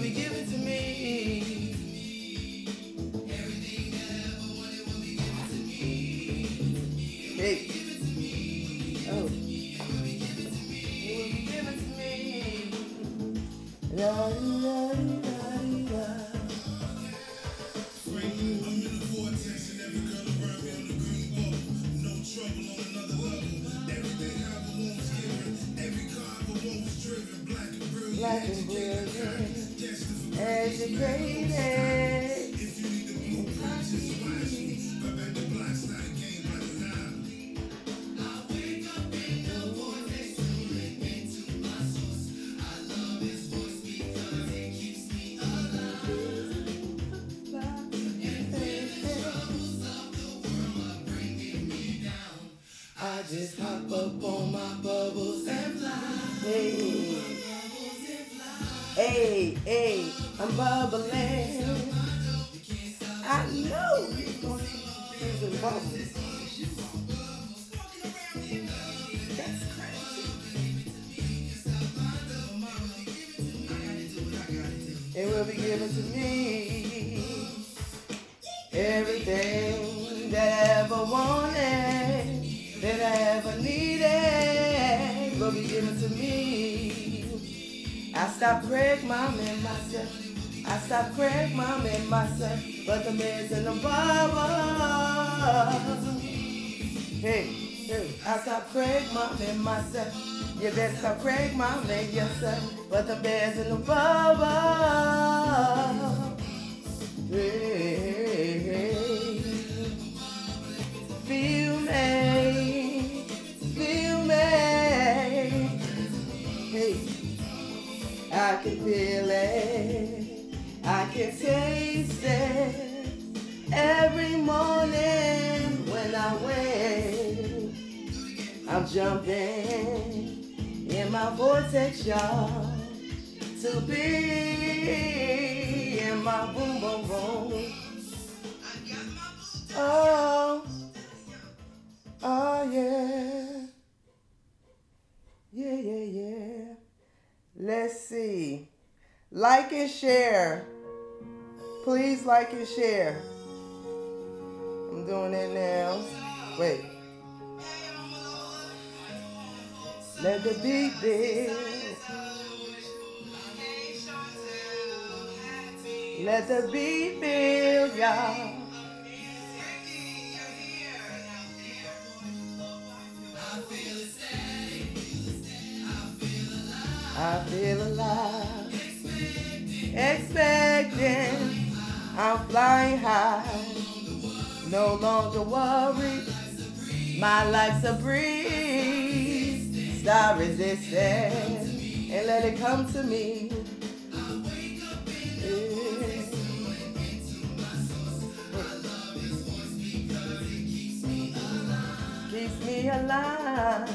be given to me. Hey. Oh. It will be given to me. La, la, la, la. I'm in the vortex and every girl around me on the green ball. No trouble on another level. Everything I ever want was given. Every car I ever want was driven. Black and brilliant. Black and brilliant. Educated. If you need the blueprint, just splash me. Right back to black, it's not a game like now. I wake up in the vortex, tuning into my source. I love his voice because it keeps me alive. And when the troubles of the world are bringing me down, I just hop up on my bubbles and fly. Hey. Hey, hey, I'm bubbling. I know you're going to use the bubbles. That's crazy. It will be given to me. Everything that I ever wanted, that I ever needed, will be given to me. I stopped Craig momming myself. I stopped Craig momming myself. But the man's in the bubble. Hey, hey. I stopped Craig momming myself. You better stop Craig momming yourself. But the bear's in the bubble. Hey, hey. Feel me. Feel me. Hey. I can feel it, I can taste it, every morning when I wake. I'm jumping in my vortex, y'all, to be in my boom boom boom. Oh, oh yeah, yeah, yeah, yeah. Let's see. Like and share. Please like and share. I'm doing it now. Wait. Let the beat build. Let the beat build, y'all. I feel alive, expecting, I'm flying high, no longer worried, my life's a breeze, stop resisting, and let it come to me. Yeah. Keeps me alive.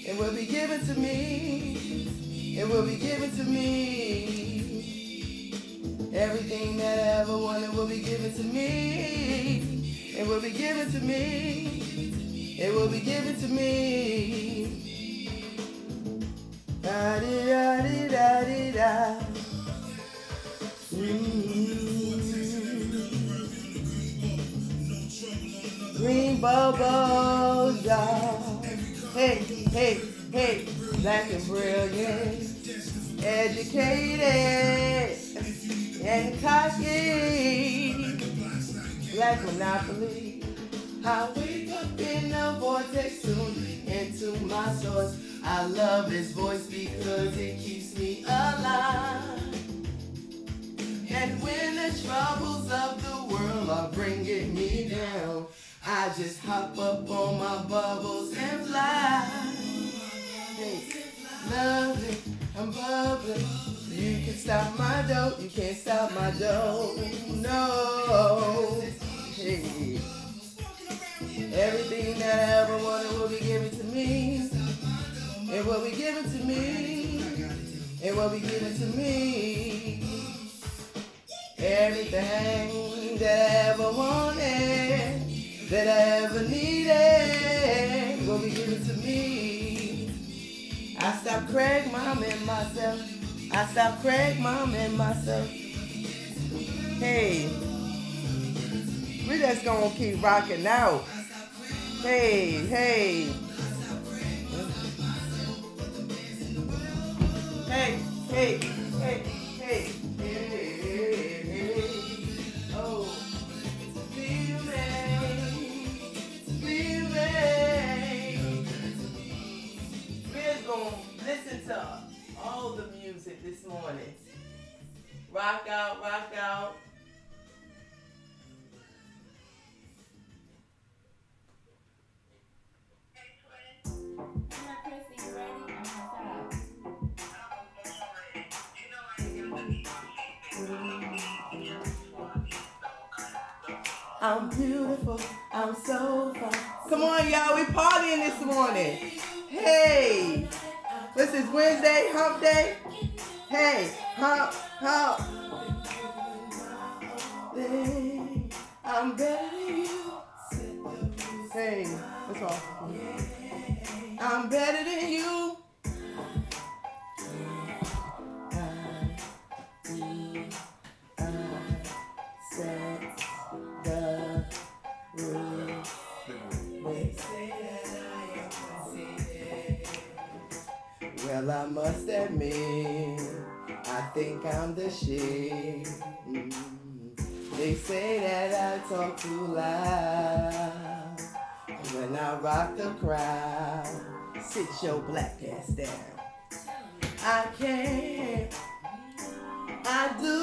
It will be given to me. It will be given to me. Everything that I ever wanted will be given to me. It will be given to me. It will be given to me. Da di da di da di da. Green bubbles, y'all. Hey, hey, hey. Black and brilliant, educated, and cocky. Black monopoly. I wake up in the vortex, tuned into my source. I love his voice because it keeps me alive. And when the troubles of the world are bringing me down, I just hop up on my bubbles and fly. Hey, lovely, I'm bubbling. You can stop my dough, you can't stop my dough. No. Hey. Everything that I ever wanted will be given to me. It will be given to me. It will be given to me. Everything that I ever wanted, that I ever needed, will be given to me. I stopped Craig, Mom, and myself. I stopped Craig, Mom, and myself. Hey, we just gonna keep rocking out. Hey, hey. Hey, hey, hey, hey, hey. Oh, feel me. We're gonna listen to all the music this morning. Rock out, rock out. I'm beautiful, I'm so fine. Come on, y'all, we partying this morning. Hey, this is Wednesday, hump day. Hey, hump, hump. I'm better than you. Hey, what's wrong? I'm better than you. Well, I must admit, I think I'm the shit. They say that I talk too loud when I rock the crowd. Sit your black ass down. I can't, I do.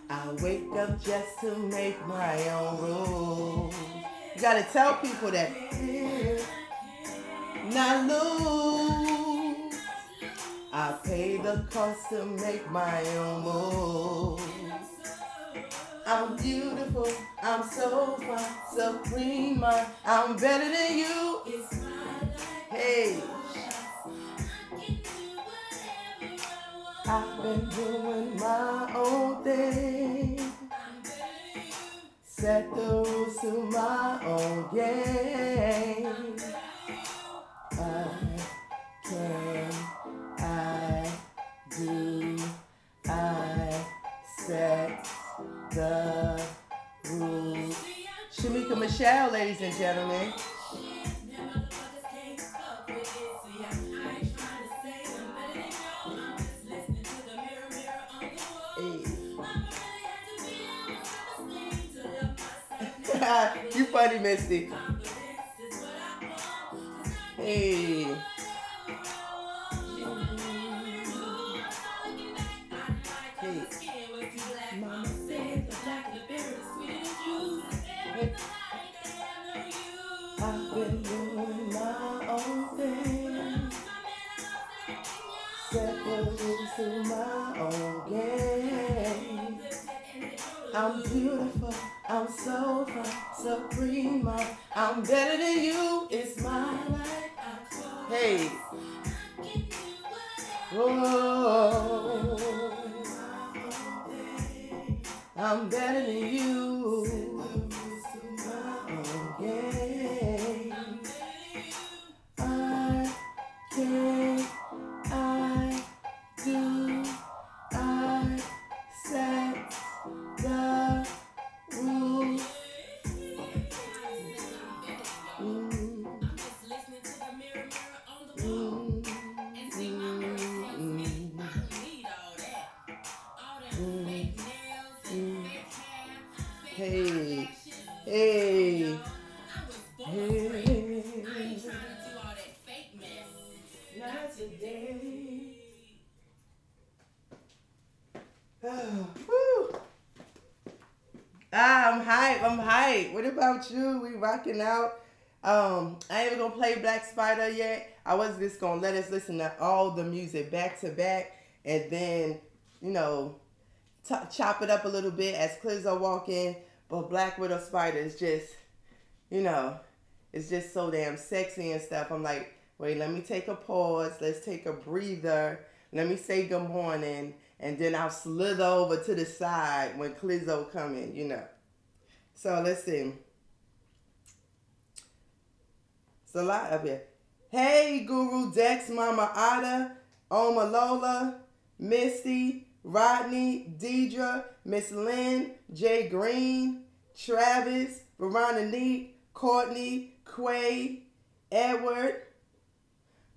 I wake up just to make my own rules. You gotta tell people that. Not lose. I pay the cost to make my own move. I'm beautiful, I'm so fine, supreme, I'm better than you. Hey, I've been doing my own thing. Set the rules to my own game. I do, I set the rules. Shamika Michelle, ladies and gentlemen. Hey. You funny, Misty. Hey. Mama said the black and the berry is sweeter than juice. I've been doing my own thing. Set the rules to my own game. I'm beautiful, I'm so fine, supreme, I'm better than you, it's my life. Hey. Whoa. I'm better than you. Okay. I can, I do, I set the rules. Hey, hey, hey, not today. I'm hype, I'm hype. What about you? We rocking out. I ain't even gonna play Black Spider yet. I was just gonna let us listen to all the music back to back and then, you know, chop it up a little bit as Clizzo walk in. But Black Widow Spider is just, you know, it's just so damn sexy and stuff. I'm like, wait, let me take a pause. Let's take a breather. Let me say good morning. and then I'll slither over to the side when Clizzo come in, you know. So let's see. It's a lot up here. Hey, Guru, Dex, Mama Ada, Oma Lola, Misty, Rodney, Deidre, Miss Lynn, Jay Green, Travis, Veronica, Courtney, Quay, Edward,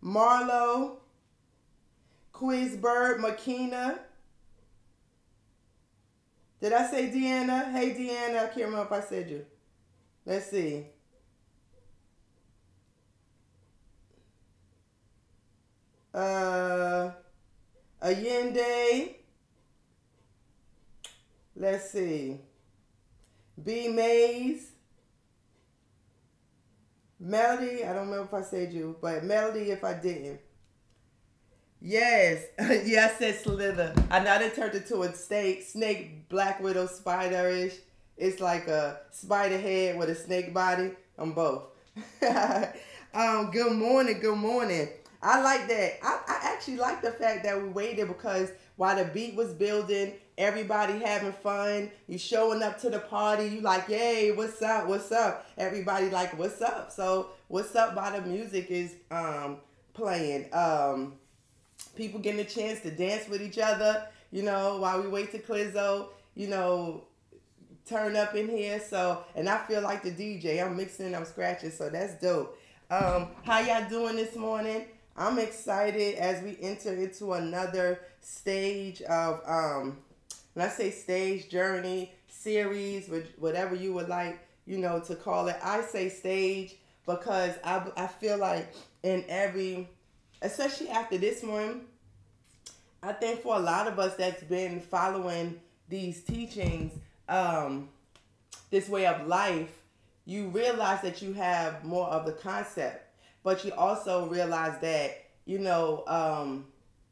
Marlo, Quizbird, Makina. Did I say Deanna? Hey, Deanna. I can't remember if I said you. Let's see. Allende. Let's see. B. Mays. Melody. I don't remember if I said you, but Melody if I didn't. Yes. Yeah, I said Slither. I know they turned into a snake, Black Widow, spider-ish. It's like a spider head with a snake body. I'm both. Good morning. I like that. I actually like the fact that we waited because while the beat was building, everybody having fun, you showing up to the party, you like, yay, what's up? Everybody like, what's up? So what's up by the music is playing. People getting a chance to dance with each other, you know, while we wait to Clizzo, you know, turn up in here. So, and I feel like the DJ, I'm mixing, I'm scratching, so that's dope. How y'all doing this morning? I'm excited as we enter into another stage of, when I say stage, journey, series, whatever you would like, you know, to call it. I say stage because I feel like in every, especially after this one, I think for a lot of us that's been following these teachings, this way of life, you realize that you have more of the concept. But you also realize that, you know,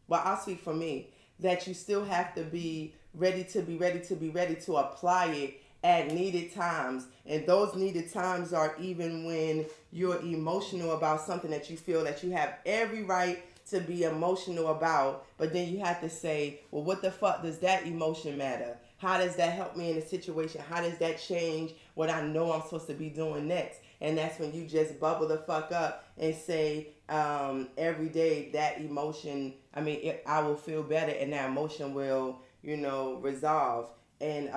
well, I'll speak for me, that you still have to be ready to apply it at needed times. And those needed times are even when you're emotional about something that you feel that you have every right to be emotional about. But then you have to say, well, what the fuck does that emotion matter? How does that help me in a situation? How does that change what I know I'm supposed to be doing next? And that's when you just bubble the fuck up and say, every day that emotion, I will feel better and that emotion will, you know, resolve. And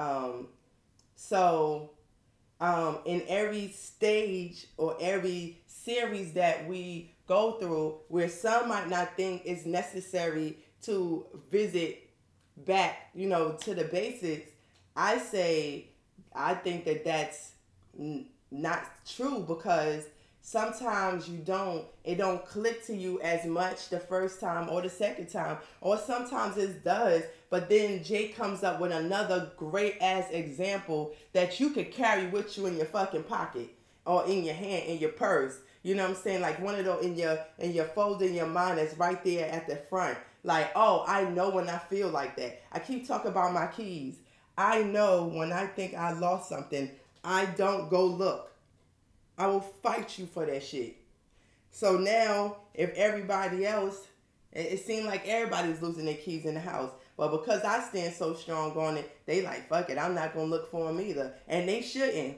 in every stage or every series that we go through, where some might not think it's necessary to visit back, you know, to the basics, I think that that's not true, because sometimes it don't click to you as much the first time or the second time, or sometimes it does, but then Jay comes up with another great ass example that you could carry with you in your fucking pocket or in your hand, in your purse. You know what I'm saying? Like one of those in your folder in your mind that's right there at the front. Like, oh, I know when I feel like that. I keep talking about my keys. I know when I think I lost something, I don't go look. I will fight you for that shit. So now, if everybody else, it seems like everybody's losing their keys in the house. But because I stand so strong on it, they like, fuck it, I'm not going to look for them either. And they shouldn't.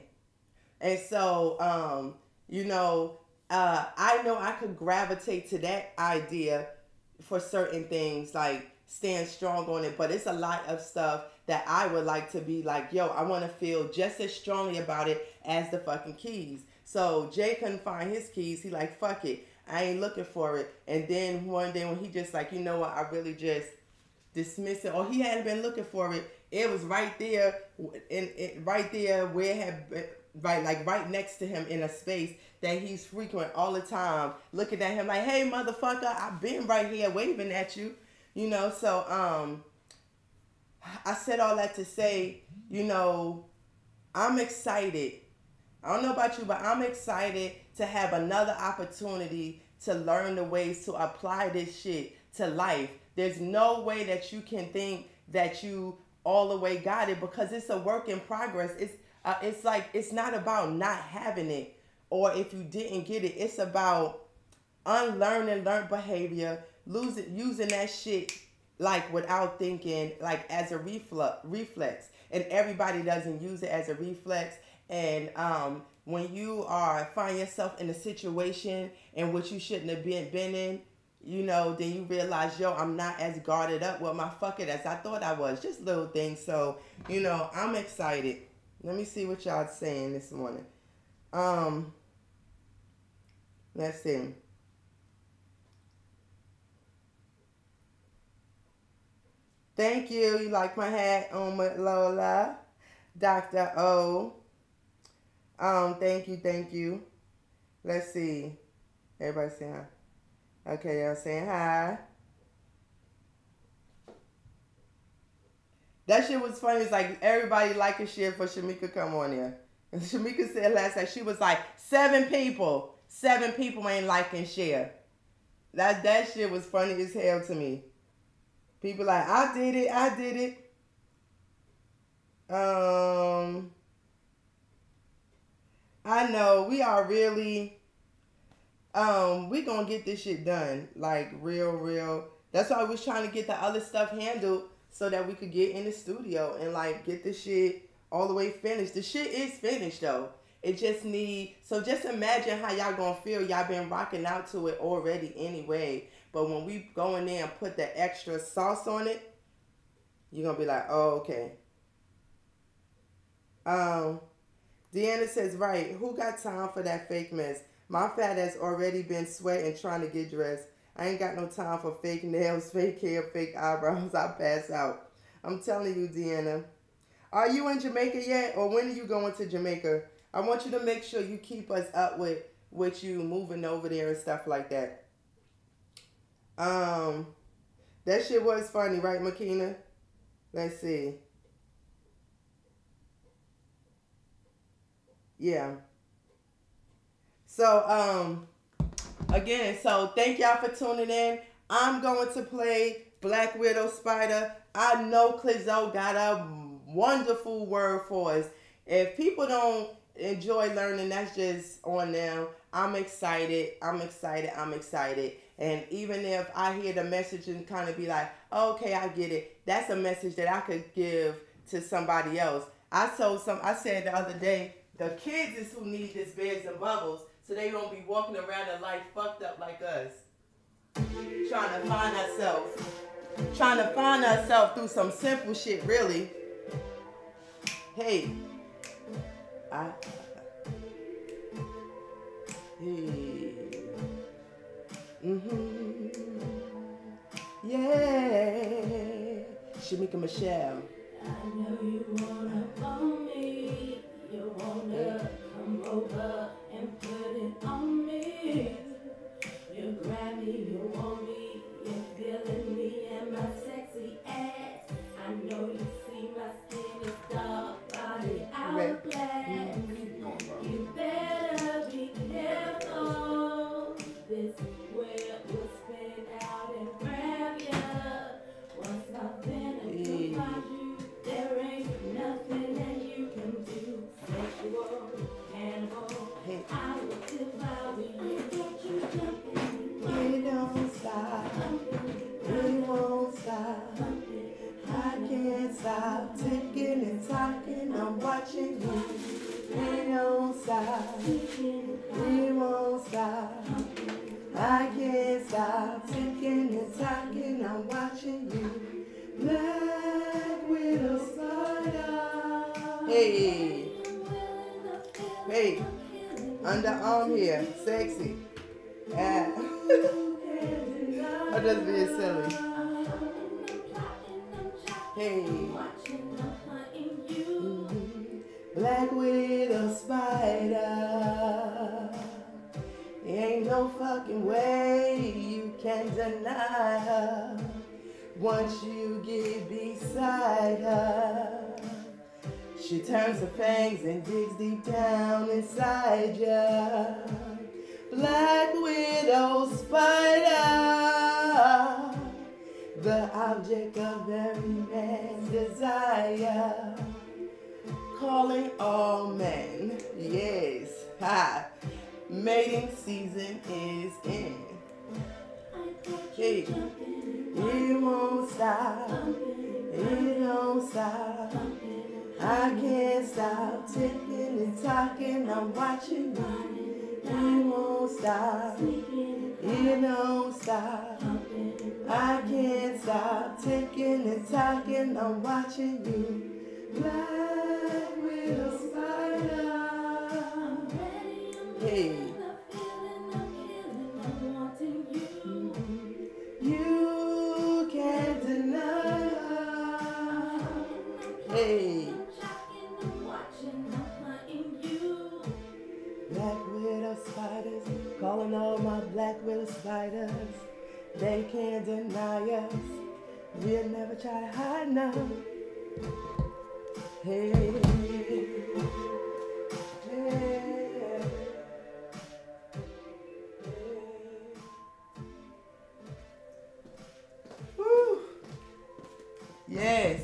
And so, you know, I know I could gravitate to that idea for certain things, like stand strong on it. But it's a lot of stuff that I would like to be like, yo, I want to feel just as strongly about it as the fucking keys. So Jay couldn't find his keys. He like, fuck it, I ain't looking for it. And then one day when he just like, you know what, I really just dismiss it, or he hadn't been looking for it, it was right there, right there where it had been, right next to him in a space that he's frequent all the time, looking at him like, hey motherfucker, I've been right here waving at you, you know. So I said all that to say, you know, I'm excited. I don't know about you, but I'm excited to have another opportunity to learn the ways to apply this shit to life. There's no way that you can think that you all the way got it, because it's a work in progress. It's like, it's not about not having it, or if you didn't get it. It's about unlearning learned behavior, using that shit like without thinking, like as a reflex, and everybody doesn't use it as a reflex. And when you are find yourself in a situation in which you shouldn't have been in, then you realize, yo, I'm not as guarded up with my fuck it as I thought I was. Just little things. So, I'm excited. Let me see what y'all saying this morning. Let's see. Thank you. You like my hat on with Lola. Dr. O. Thank you. Let's see. Everybody saying hi. Okay, y'all saying hi. That shit was funny. It's like everybody like a shit for Shamika come on here. And Shamika said last night, she was like, 7 people. 7 people ain't liking share. That shit was funny as hell to me. People like, I did it. I know we are really, we gonna get this shit done. Like real. That's why I was trying to get the other stuff handled so that we could get in the studio and like get this shit all the way finished. The shit is finished though. It just so just imagine how y'all gonna feel. Y'all been rocking out to it already anyway. But when we go in there and put the extra sauce on it, you're gonna be like, oh, okay. Deanna says, right, who got time for that fake mess? My fat has already been sweating trying to get dressed. I ain't got no time for fake nails, fake hair, fake eyebrows. I pass out. I'm telling you, Deanna. Are you in Jamaica yet? Or when are you going to Jamaica? I want you to make sure you keep us up with you moving over there and stuff like that. That shit was funny, right, Makina? Let's see. Yeah. So, again, so thank y'all for tuning in. I'm going to play Black Widow Spider. I know Clizzo got a wonderful word for us. If people don't enjoy learning, that's just on them. I'm excited. And even if I hear the message and kind of be like, oh, okay, I get it. That's a message that I could give to somebody else. I said the other day, the kids is who need this Beds and Bubbles so they don't be walking around in life fucked up like us. Trying to find ourselves through some simple shit, really. Hey. Yeah. Shamika Michelle. I know you wanna own me. You wanna come over and put it on me. You grab me, you want me, you're feeling me and my sexy ass. I know you see my skin is dark, body hourglass. You better be careful. This web will spin out and grab ya. Once I've been to find you, there ain't nothing that you can do. Sexual cannibal, I will devour you. Get you jumping. It don't stop. It won't stop. I can't stop ticking and talking. I'm watching you. It don't stop. It won't stop. I can't stop ticking and talking. I'm watching you. Black Widow Spider. Hey. Hey. Underarm here. Sexy. Yeah. I'm just being silly. Hey. Black Widow Spider. Ain't no fucking way you can deny her. Once you get beside her, she turns her fangs and digs deep down inside ya. Black Widow Spider, the object of every man's desire. Calling all men, yes, ha. Mating season is in. Hey. It won't stop. It don't stop. I can't stop ticking and talking. I'm watching you. It won't stop. It don't stop. I can't stop ticking and talking. I'm watching you. Black widow spider. Hey. You can't deny. Hey. Black widow spiders, calling all my black widow spiders. They can't deny us. We'll never try to hide now. Hey. Hey. Woo. Yes.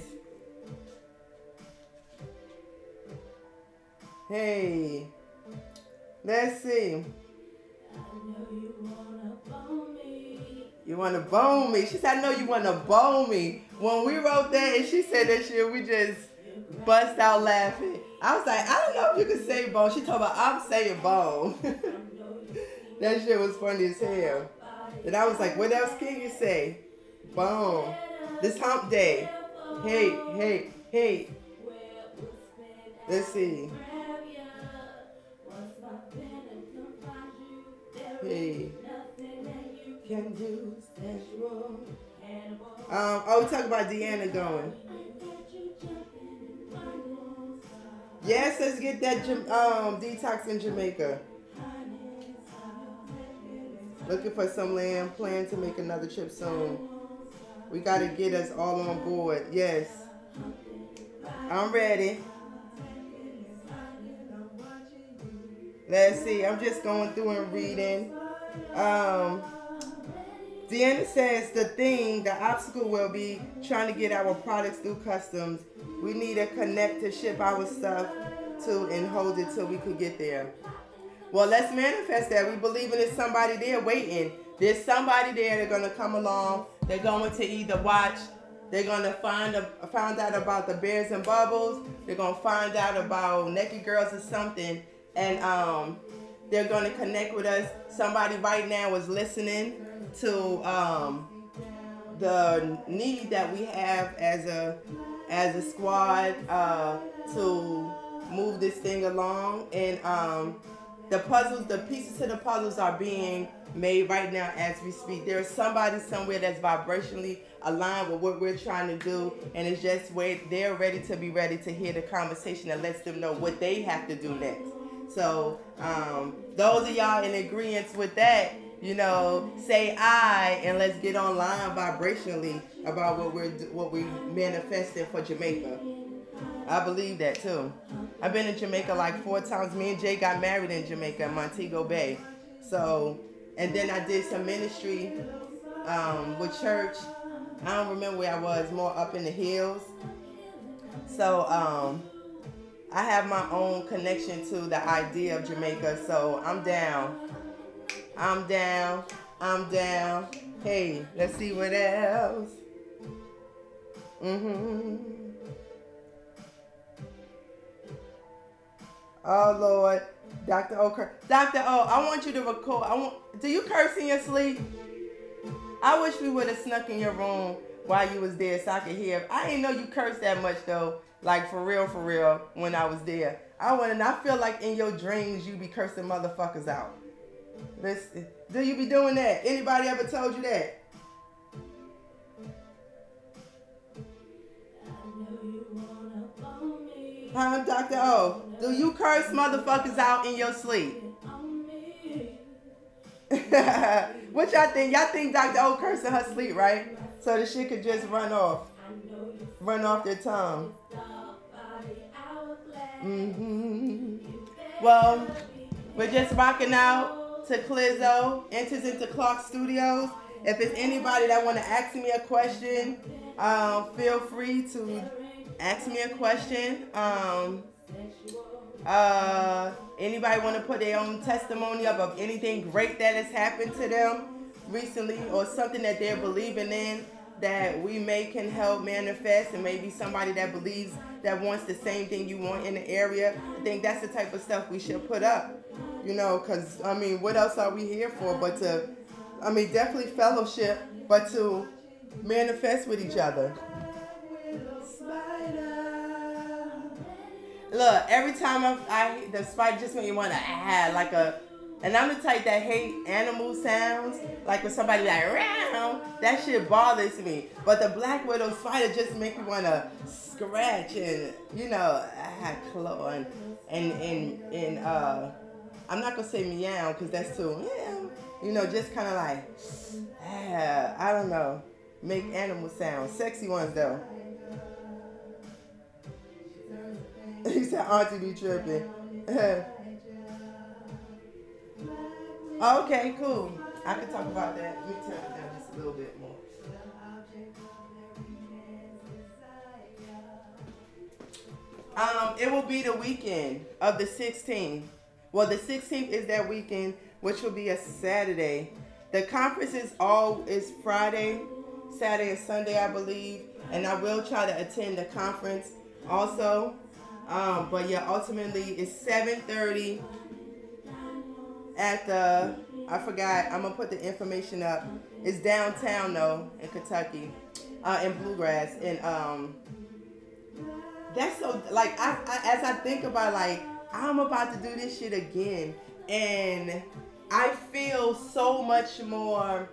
Hey. Let's see. You want to bone me? She said, I know you want to bone me. When we wrote that and she said that shit, we just bust out laughing. I was like, I don't know if you could say bone. She told me, I'm saying bone. That shit was funny as hell. And I was like, what else can you say? Bone. This hump day. Hey, hey, hey. Let's see. Hey. Can do stand wrong. Oh, we talk about Deanna going. Yes, let's get that detox in Jamaica. Looking for some land. Plan to make another trip soon. We got to get us all on board. Yes. I'm ready. Let's see. I'm just going through and reading. Deanna says the obstacle will be trying to get our products through customs. We need to connect to ship our stuff to and hold it till we could get there. Well, let's manifest that. We believe in there's somebody there waiting. There's somebody there that's going to come along. They're going to either watch. They're going to find out about the Bears and Bubbles. They're going to find out about Naked Girls or something. And they're going to connect with us. Somebody right now is listening to the need that we have as a squad to move this thing along. And the pieces to the puzzles are being made right now as we speak. There's somebody somewhere that's vibrationally aligned with what we're trying to do, and it's just they're ready to hear the conversation that lets them know what they have to do next. So those of y'all in agreement with that, say I, and let's get online vibrationally about what we manifested for Jamaica. I believe that too. I've been in Jamaica like 4 times. Me and Jay got married in Jamaica, Montego Bay. So, and then I did some ministry with church. I don't remember where I was, more up in the hills. So, I have my own connection to the idea of Jamaica. So I'm down. I'm down. I'm down. Hey, let's see what else. Oh, Lord. Dr. O. Dr. O, I want you to record. Do you curse in your sleep? I wish we would have snuck in your room while you was there so I could hear. I didn't know you cursed that much, though. Like, for real, when I was there. I feel like in your dreams you be cursing motherfuckers out. Listen, do you be doing that? Anybody ever told you that? Huh, Dr. O? Do you curse motherfuckers out in your sleep? What y'all think? Y'all think Dr. O cursing her sleep, right? So the shit could just run off their tongue. Well, we're just rocking out to Clizzo, enters into Clark Studios. If it's anybody that want to ask me a question, feel free to ask me a question. Anybody want to put their own testimony up of anything great that has happened to them recently or something that they're believing in? that we may can help manifest, and maybe somebody that believes that wants the same thing you want in the area. I think that's the type of stuff we should put up, you know, because, I mean, what else are we here for but to, I mean, definitely fellowship, but to manifest with each other. Spider. Look, every time the spider just made me want to add like a, and I'm the type that hate animal sounds. Like when somebody like, round, that shit bothers me. But the black widow spider just make me want to scratch and, you know, claw and I'm not going to say meow because that's too, you know, just kind of like, I don't know, make animal sounds. Sexy ones though. He said, Auntie be tripping. Okay, cool. I can talk about that. Let me turn it down just a little bit more. It will be the weekend of the 16th. Well, the 16th is that weekend, which will be a Saturday. The conference is Friday, Saturday, and Sunday, I believe. And I will try to attend the conference also. But yeah, ultimately it's 7:30 at the, I forgot, I'm gonna put the information up. It's downtown though in Kentucky, in Bluegrass, and that's so, like, I as I think about, like, I'm about to do this shit again, and I feel so much more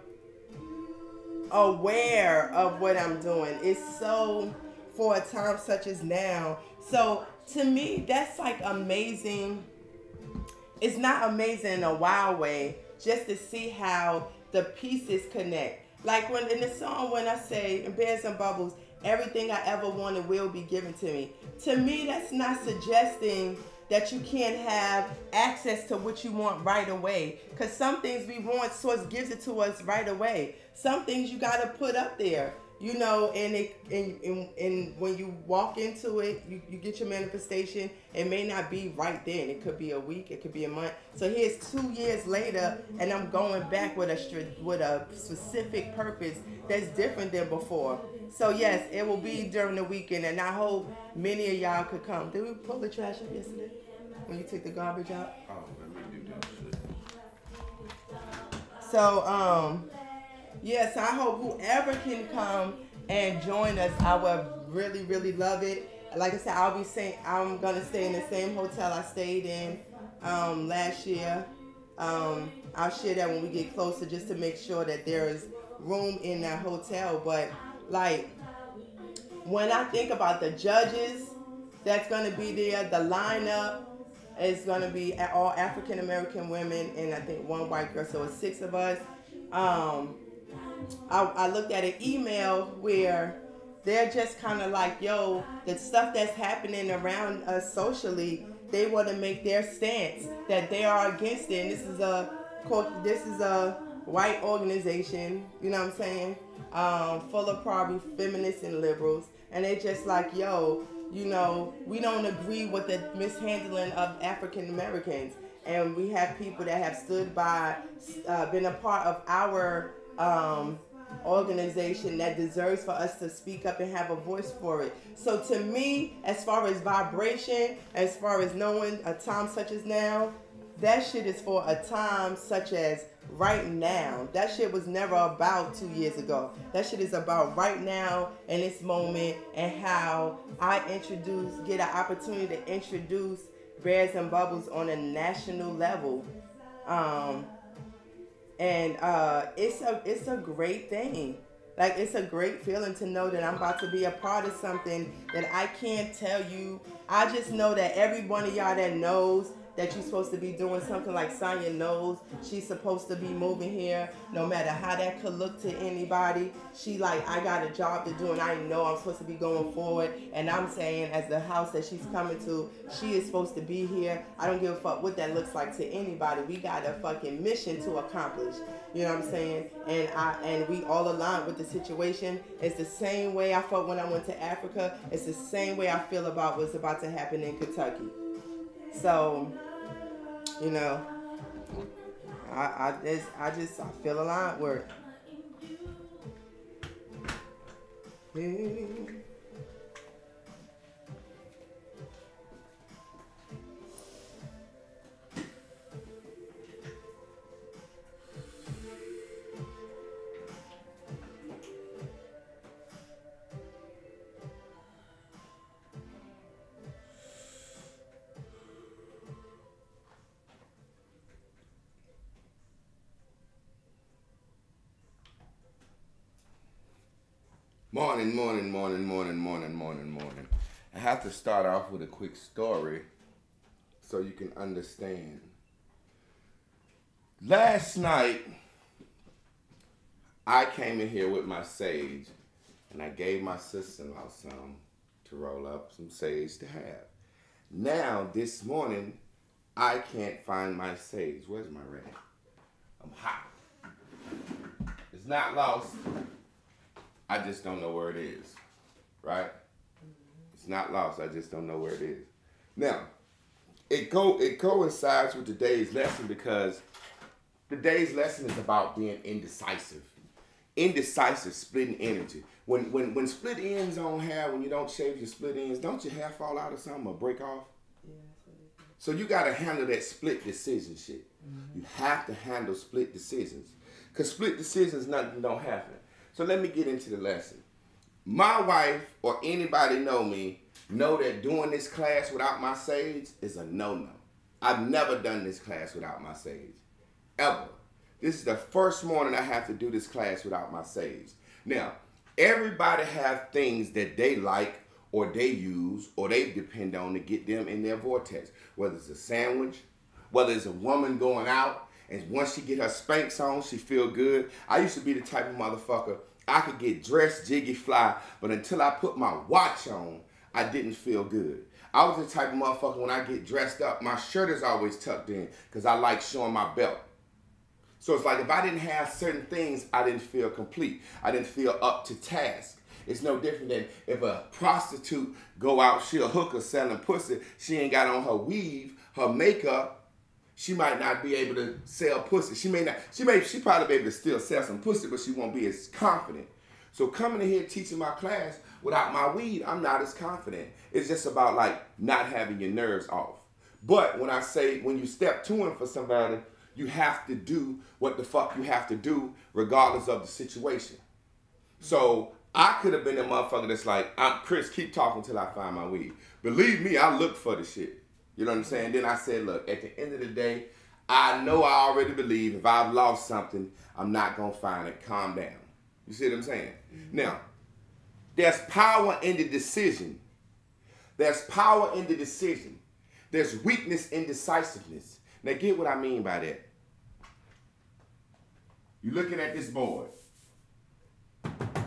aware of what I'm doing. It's so for a time such as now. So to me, that's like amazing. It's not amazing in a wild way, just to see how the pieces connect. Like when in the song, when I say in Bears and Bubbles, everything I ever wanted will be given to me. To me, that's not suggesting that you can't have access to what you want right away. Because some things we want, Source gives it to us right away. Some things you got to put up there. You know, and when you walk into it, you get your manifestation. It may not be right then. It could be a week. It could be a month. So here's 2 years later, and I'm going back with a specific purpose that's different than before. So yes, it will be during the weekend, and I hope many of y'all could come. Did we pull the trash up yesterday when you took the garbage out? Oh, let me do that shit. So yes, I hope whoever can come and join us, I would really, really love it. Like I said, I'm gonna stay in the same hotel I stayed in last year. I'll share that when we get closer, just to make sure that there is room in that hotel. But like, when I think about the judges that's gonna be there, the lineup is gonna be all African American women and I think one white girl, so it's 6 of us. I looked at an email where they're just kind of like, yo, the stuff that's happening around us socially, they want to make their stance that they are against it. And this is a white organization, you know what I'm saying, full of probably feminists and liberals, and they just like, yo, you know, we don't agree with the mishandling of African Americans, and we have people that have stood by, been a part of our organization that deserves for us to speak up and have a voice for it. So to me, as far as vibration, as far as knowing a time such as now, that shit is for a time such as right now. That shit was never about 2 years ago. That shit is about right now in this moment, and how I get an opportunity to introduce Bears and Bubbles on a national level. And it's a great thing. Like, it's a great feeling to know that I'm about to be a part of something that I can't tell you. I just know that every one of y'all that knows that you're supposed to be doing something, like Sonya knows she's supposed to be moving here, no matter how that could look to anybody. She like, I got a job to do and I know I'm supposed to be going forward. And I'm saying, as the house that she's coming to, she is supposed to be here. I don't give a fuck what that looks like to anybody. We got a fucking mission to accomplish. You know what I'm saying? And we all align with the situation. It's the same way I felt when I went to Africa. It's the same way I feel about what's about to happen in Kentucky. So, you know, I feel aligned with it. Hey. Morning, morning, morning, morning, morning, morning, morning. I have to start off with a quick story so you can understand. Last night, I came in here with my sage and I gave my sister-in-law some to roll up, some sage to have. Now, this morning, I can't find my sage. Where's my rat? I'm hot. It's not lost. I just don't know where it is, right? It's not lost. I just don't know where it is. Now, it coincides with today's lesson because today's lesson is about being indecisive. Indecisive, splitting energy. When split ends on hair, when you don't shave your split ends, don't your hair fall out or something or break off? Yeah, that's what it is. So you got to handle that split decision shit. Mm-hmm. You have to handle split decisions. Because split decisions, nothing don't happen. So let me get into the lesson. My wife or anybody know me know that doing this class without my sage is a no-no. I've never done this class without my sage, ever. This is the first morning I have to do this class without my sage. Now, everybody have things that they like or they use or they depend on to get them in their vortex. Whether it's a sandwich, whether it's a woman going out, and once she get her Spanx on, she feel good. I used to be the type of motherfucker, I could get dressed jiggy fly, but until I put my watch on, I didn't feel good. I was the type of motherfucker when I get dressed up, my shirt is always tucked in because I like showing my belt. So it's like if I didn't have certain things, I didn't feel complete. I didn't feel up to task. It's no different than if a prostitute go out, she a hooker selling pussy, she ain't got on her weave, her makeup, she might not be able to sell pussy. She probably be able to still sell some pussy, but she won't be as confident. So coming in here teaching my class without my weed, I'm not as confident. It's just about like not having your nerves off. But when I say when you step to him for somebody, you have to do what the fuck you have to do regardless of the situation. So I could have been a motherfucker that's like, Chris, keep talking till I find my weed. Believe me, I look for the shit. You know what I'm saying? Then I said, look, at the end of the day, I know I already believe if I've lost something, I'm not going to find it. Calm down. You see what I'm saying? Mm-hmm. Now, there's power in the decision. There's power in the decision. There's weakness in decisiveness. Now, get what I mean by that. You're looking at this board.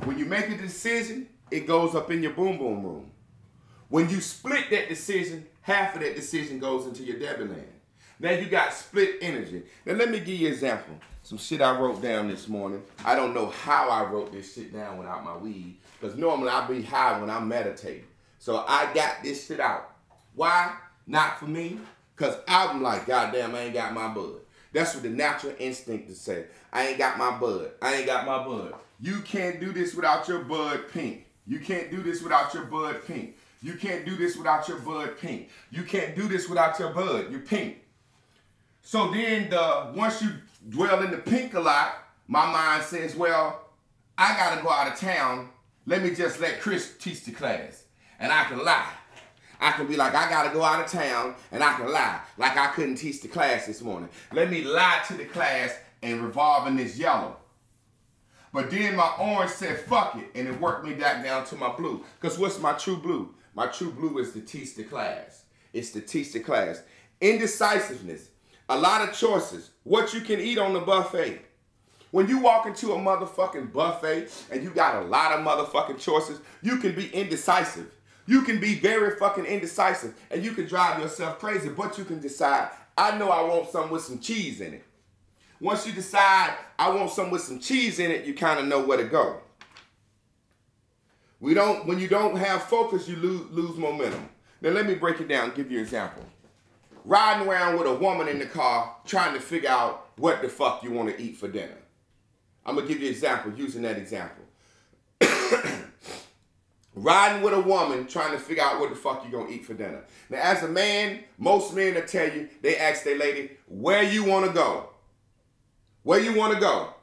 When you make a decision, it goes up in your boom boom room. When you split that decision, half of that decision goes into your Debbie land. Now you got split energy. Now let me give you an example. Some shit I wrote down this morning. I don't know how I wrote this shit down without my weed, because normally I be high when I'm meditating. So I got this shit out. Why? Not for me, because I'm like, goddamn, I ain't got my bud. That's what the natural instinct to say. I ain't got my bud. I ain't got my bud. You can't do this without your bud pink. You can't do this without your bud pink. You can't do this without your bud pink. You can't do this without your bud. You're pink. So then once you dwell in the pink a lot, my mind says, well, I got to go out of town. Let me just let Chris teach the class. And I can lie. I can be like, I got to go out of town, and I can lie. Like I couldn't teach the class this morning. Let me lie to the class and revolve in this yellow. But then my orange said, fuck it, and it worked me back down to my blue. Because what's my true blue? My true blue is to teach the class. It's to teach the class. Indecisiveness. A lot of choices. What you can eat on the buffet. When you walk into a motherfucking buffet and you got a lot of motherfucking choices, you can be indecisive. You can be very fucking indecisive and you can drive yourself crazy, but you can decide, I know I want something with some cheese in it. Once you decide, I want something with some cheese in it, you kind of know where to go. When you don't have focus, you lose momentum. Now let me break it down and give you an example. Riding around with a woman in the car trying to figure out what the fuck you want to eat for dinner. I'm going to give you an example using that example. riding with a woman trying to figure out what the fuck you gonna eat for dinner. Now, as a man, most men will tell you, they ask their lady, where you wanna go? Where you wanna go?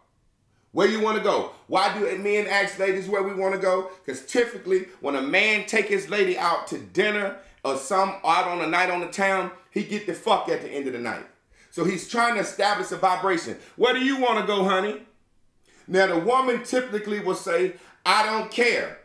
Where you wanna go? Why do men ask ladies where we wanna go? Because typically, when a man take his lady out to dinner or out on a night on the town, he get the fuck at the end of the night. So he's trying to establish a vibration. Where do you wanna go, honey? Now, the woman typically will say, I don't care.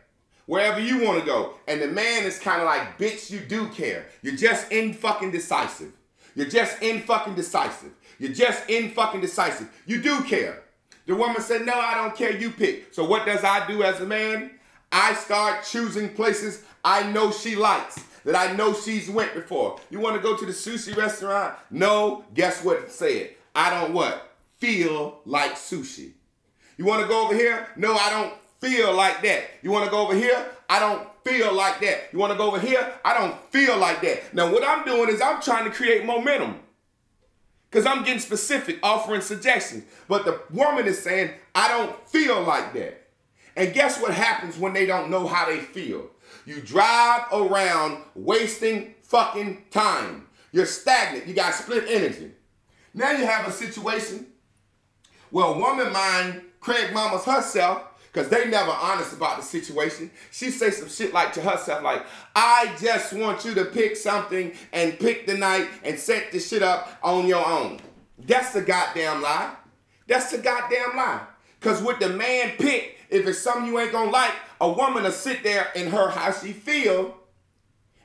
Wherever you want to go. And the man is kind of like, bitch, you do care. You're just in fucking decisive. You're just in fucking decisive. You're just in fucking decisive. You do care. The woman said, no, I don't care. You pick. So what does I do as a man? I start choosing places I know she likes, that I know she's went before. You want to go to the sushi restaurant? No. Guess what it said? I don't what? Feel like sushi. You want to go over here? No, I don't feel like that. You want to go over here? I don't feel like that. You want to go over here? I don't feel like that. Now, what I'm doing is I'm trying to create momentum because I'm getting specific, offering suggestions. But the woman is saying, I don't feel like that. And guess what happens when they don't know how they feel? You drive around wasting fucking time. You're stagnant. You got split energy. Now you have a situation where a woman mind Craig Mamas herself, because they never honest about the situation. She say some shit like to herself like, I just want you to pick something and pick the night and set the shit up on your own. That's the goddamn lie. That's the goddamn lie. Because with the man pick, if it's something you ain't gonna like, a woman will sit there in her how she feel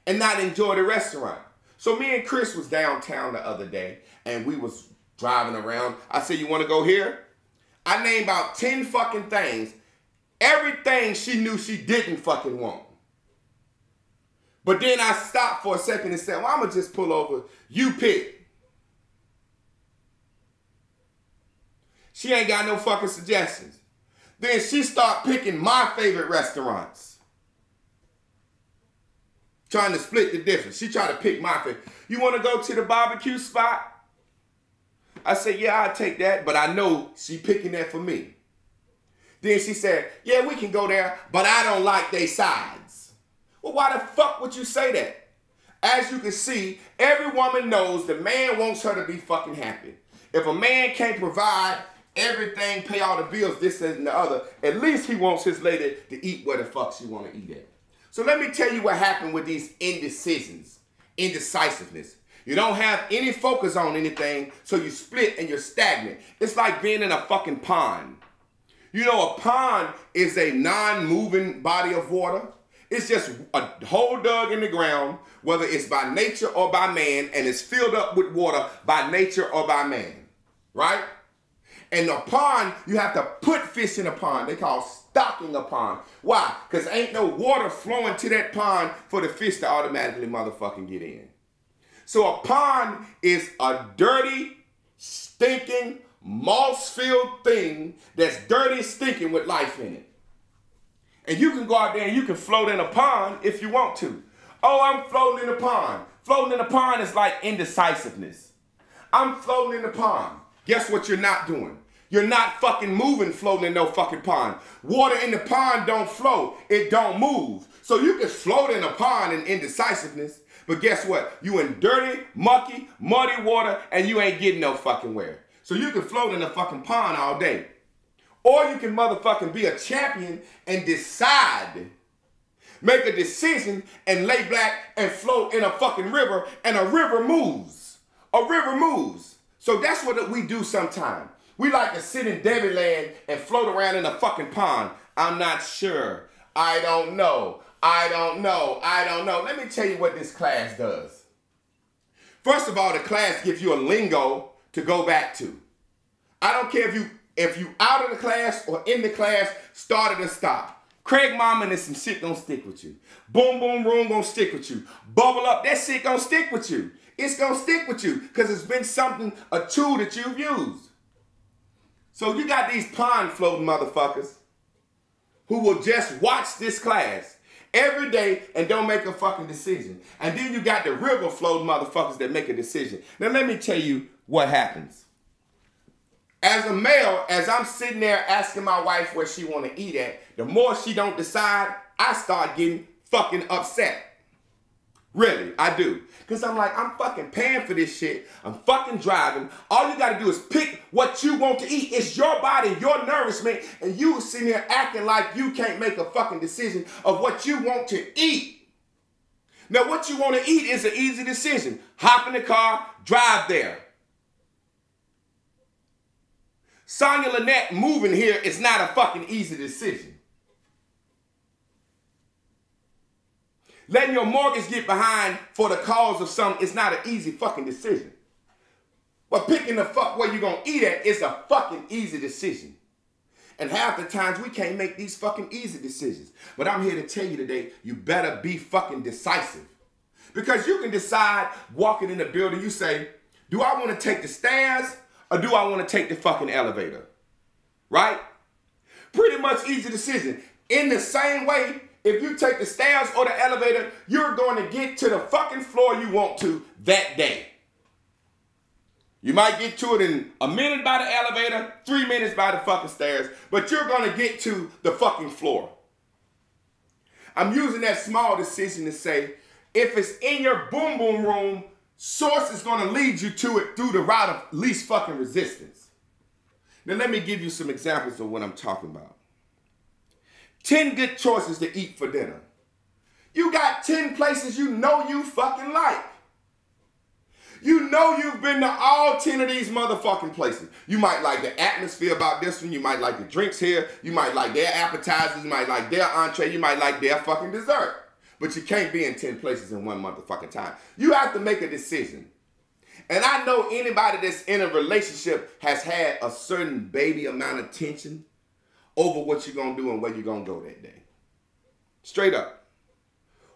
and not enjoy the restaurant. So me and Chris was downtown the other day and we was driving around. I said, you want to go here? I named about 10 fucking things. Everything she knew she didn't fucking want. But then I stopped for a second and said, well, I'm going to just pull over. You pick. She ain't got no fucking suggestions. Then she start picking my favorite restaurants. Trying to split the difference. She tried to pick my favorite. You want to go to the barbecue spot? I said, yeah, I'll take that, but I know she picking that for me. Then she said, yeah, we can go there, but I don't like they sides. Well, why the fuck would you say that? As you can see, every woman knows the man wants her to be fucking happy. If a man can't provide everything, pay all the bills, this and the other, at least he wants his lady to eat where the fuck she want to eat at. So let me tell you what happened with these indecisions, indecisiveness. You don't have any focus on anything, so you split and you're stagnant. It's like being in a fucking pond. You know, a pond is a non-moving body of water. It's just a hole dug in the ground, whether it's by nature or by man, and it's filled up with water by nature or by man, right? And a pond, you have to put fish in a pond. They call stocking a pond. Why? Because ain't no water flowing to that pond for the fish to automatically motherfucking get in. So a pond is a dirty, stinking, moss-filled thing that's dirty, stinking with life in it. And you can go out there and you can float in a pond if you want to. Oh, I'm floating in a pond. Floating in a pond is like indecisiveness. I'm floating in the pond. Guess what you're not doing? You're not fucking moving floating in no fucking pond. Water in the pond don't flow. It don't move. So you can float in a pond in indecisiveness. But guess what? You in dirty, mucky, muddy water and you ain't getting no fucking where. So you can float in a fucking pond all day. Or you can motherfucking be a champion and decide. Make a decision and lay back and float in a fucking river and a river moves. A river moves. So that's what we do sometimes. We like to sit in Debbie land and float around in a fucking pond. I'm not sure. I don't know. I don't know. I don't know. Let me tell you what this class does. First of all, the class gives you a lingo to go back to. I don't care if you out of the class or in the class, started or stop. Craig Mama and some shit gonna stick with you. Boom Boom Room gonna stick with you. Bubble Up, that shit gonna stick with you. It's gonna stick with you because it's been something, a tool that you've used. So you got these pond floating motherfuckers who will just watch this class every day and don't make a fucking decision. And then you got the river floating motherfuckers that make a decision. Now let me tell you what happens. As a male, as I'm sitting there asking my wife where she want to eat at, the more she don't decide, I start getting fucking upset. Really, I do. Because I'm like, I'm fucking paying for this shit. I'm fucking driving. All you got to do is pick what you want to eat. It's your body, your nourishment, and you sitting here acting like you can't make a fucking decision of what you want to eat. Now, what you want to eat is an easy decision. Hop in the car, drive there. Sonya Lynette moving here is not a fucking easy decision. Letting your mortgage get behind for the cause of something is not an easy fucking decision. But picking the fuck where you gonna eat at is a fucking easy decision. And half the times we can't make these fucking easy decisions. But I'm here to tell you today, you better be fucking decisive. Because you can decide walking in the building, you say, do I want to take the stairs or do I want to take the fucking elevator? Right? Pretty much easy decision. In the same way, if you take the stairs or the elevator, you're going to get to the fucking floor you want to that day. You might get to it in a minute by the elevator, 3 minutes by the fucking stairs, but you're going to get to the fucking floor. I'm using that small decision to say, if it's in your boom boom room, Source is going to lead you to it through the route of least fucking resistance. Now let me give you some examples of what I'm talking about. 10 good choices to eat for dinner. You got 10 places you know you fucking like. You know you've been to all 10 of these motherfucking places. You might like the atmosphere about this one. You might like the drinks here. You might like their appetizers. You might like their entree. You might like their fucking dessert. But you can't be in 10 places in one motherfucking time. You have to make a decision. And I know anybody that's in a relationship has had a certain baby amount of tension over what you're going to do and where you're going to go that day. Straight up.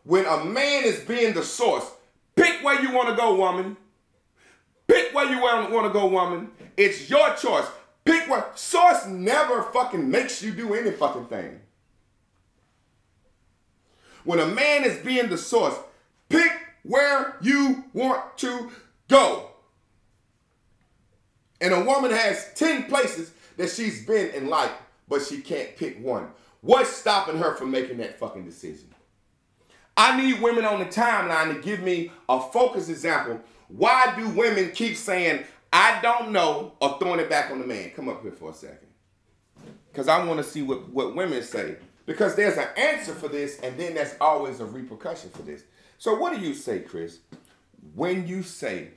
When a man is being the source, pick where you want to go, woman. Pick where you want to go, woman. It's your choice. Pick where. Source never fucking makes you do any fucking thing. When a man is being the source, pick where you want to go. And a woman has 10 places that she's been in life, but she can't pick one. What's stopping her from making that fucking decision? I need women on the timeline to give me a focused example. Why do women keep saying, I don't know, or throwing it back on the man? Come up here for a second. Because I want to see what women say. Because there's an answer for this, and then there's always a repercussion for this. So what do you say, Chris? When you say,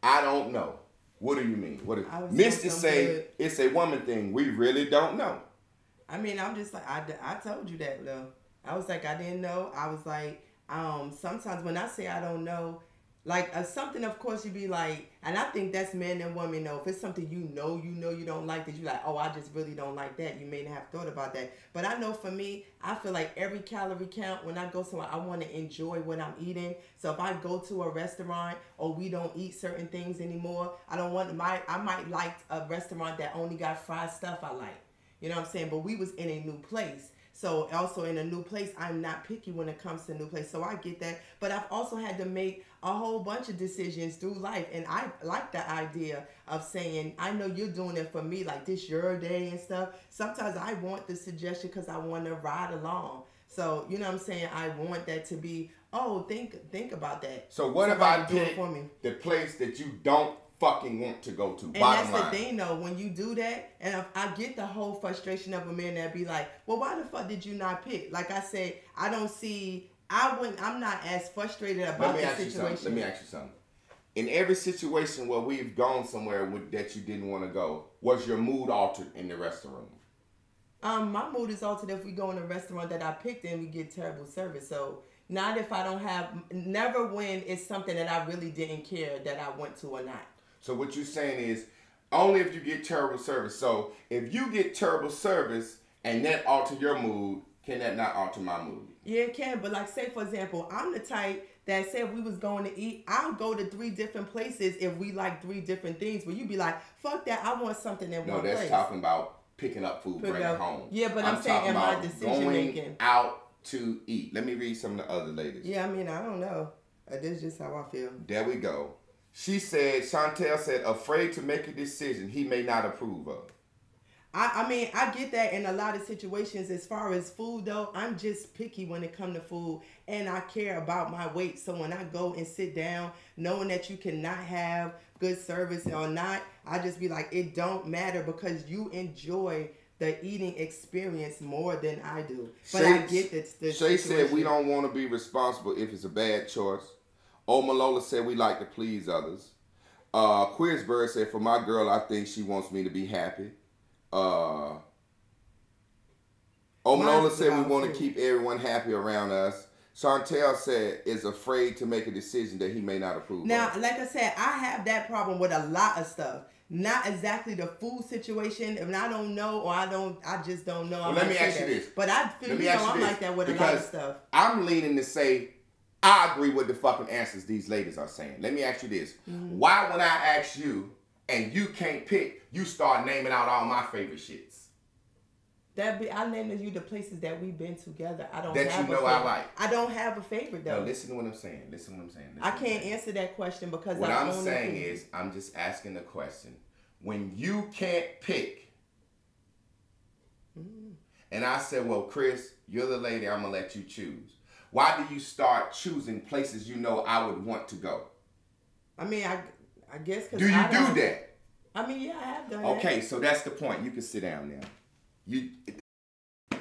I don't know, what do you mean? What Mr. say, it's a woman thing. We really don't know. I mean, I'm just like, I told you that, though. I was like, I didn't know. I was like, sometimes when I say I don't know, like something, of course, you be like, and I think that's men and women know. If it's something you know you don't like, that you like, oh, I just really don't like that. You may not have thought about that. But I know for me, I feel like every calorie count when I go somewhere, I want to enjoy what I'm eating. So if I go to a restaurant or we don't eat certain things anymore, I might like a restaurant that only got fried stuff I like. You know what I'm saying? But we was in a new place. So also in a new place, I'm not picky when it comes to a new place. So I get that. But I've also had to make a whole bunch of decisions through life. And I like the idea of saying, I know you're doing it for me, like this your day and stuff. Sometimes I want the suggestion because I want to ride along. So, you know what I'm saying? I want that to be, oh, think about that. So what if I pick the place that you don't fucking want to go to? And that's the thing, though, when you do that, and I get the whole frustration of a man that be like, well, why the fuck did you not pick? Like I said, I'm not as frustrated about the situation. Let me ask you something. In every situation where we've gone somewhere that you didn't want to go, was your mood altered in the restaurant? My mood is altered if we go in a restaurant that I picked and we get terrible service. So not if I don't have, never when it's something that I really didn't care that I went to or not. So what you're saying is only if you get terrible service. So if you get terrible service and that alter your mood, can that not alter my mood? Yeah, it can. But like, say, for example, I'm the type that said if we was going to eat, I'll go to 3 different places if we like 3 different things. But you be like, fuck that, I want something in one place. No, that's talking about picking up food, bringing it home. Yeah, but I'm saying in my decision making. Going out to eat. Let me read some of the other ladies. Yeah, I mean, I don't know. This is just how I feel. There we go. She said, Chantel said, afraid to make a decision he may not approve of. I mean, I get that in a lot of situations. As far as food, though, I'm just picky when it comes to food, and I care about my weight. So when I go and sit down, knowing that you cannot have good service or not, I just be like, it don't matter, because you enjoy the eating experience more than I do. But I get that. Shay said we don't want to be responsible if it's a bad choice. Omalola said we like to please others. Quizbird said, for my girl, I think she wants me to be happy. Omalola said we want to keep everyone happy around us. Chantel said is afraid to make a decision that he may not approve now, of. like I said, I have that problem with a lot of stuff. Not exactly the food situation. If I don't know, or I just don't know. Well, let me ask you this. But I feel I'm like that with a lot of stuff. I'm leaning to say, I agree with the fucking answers these ladies are saying. Let me ask you this. Mm-hmm. Why when I ask you and you can't pick, you start naming out all my favorite shits? I named you the places that we've been together. I don't that have you know I like. I don't have a favorite though. No, listen to what I'm saying. I can't answer that question because what I'm saying is I'm just asking the question. When you can't pick, and I said, well, Chris, you're the lady, I'm gonna let you choose. Why do you start choosing places you know I would want to go? I mean, I guess because do you do that? I mean, yeah, I have done that. Okay, so that's the point. You can sit down now.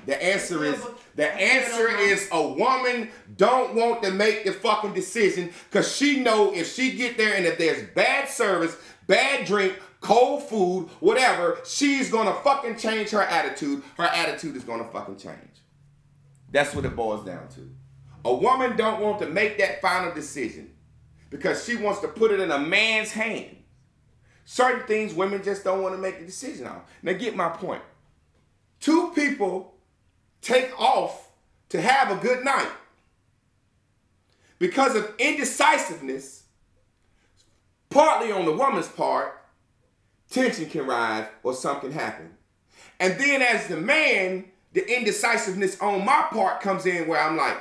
The answer is a woman don't want to make the fucking decision because she know if she get there and if there's bad service, bad drink, cold food, whatever, she's gonna fucking change her attitude. Her attitude is gonna fucking change. That's what it boils down to. A woman don't want to make that final decision because she wants to put it in a man's hand. Certain things women just don't want to make the decision on. Now get my point. Two people take off to have a good night. Because of indecisiveness, partly on the woman's part, tension can rise or something happen. And then as the man, the indecisiveness on my part comes in where I'm like,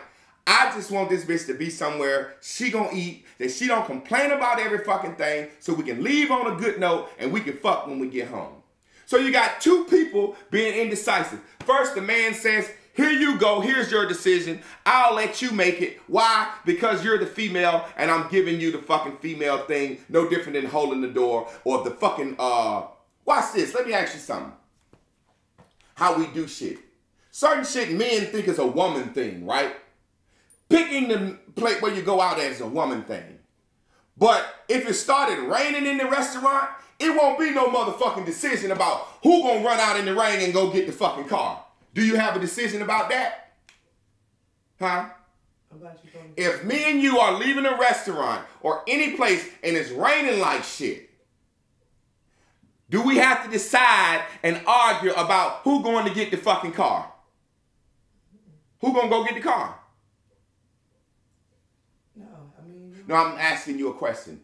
I just want this bitch to be somewhere she gonna eat, that she don't complain about every fucking thing, so we can leave on a good note and we can fuck when we get home. So you got two people being indecisive. First, the man says, here you go, here's your decision. I'll let you make it. Why? Because you're the female and I'm giving you the fucking female thing, no different than holding the door or the fucking, watch this, let me ask you something. How we do shit. Certain shit men think is a woman thing, right? Picking the plate where you go out at is a woman thing. But if it started raining in the restaurant, it won't be no motherfucking decision about who gonna run out in the rain and go get the fucking car. Do you have a decision about that? Huh? If me and you are leaving a restaurant or any place and it's raining like shit, do we have to decide and argue about who going to get the fucking car? Who gonna go get the car? No, I'm asking you a question.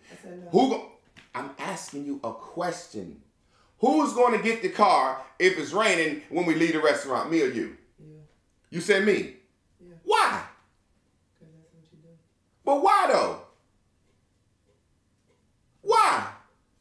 No. I'm asking you a question. Who's going to get the car if it's raining when we leave the restaurant, me or you? Yeah. You said me? Yeah. Why? Because that's what you do. But why though? Why?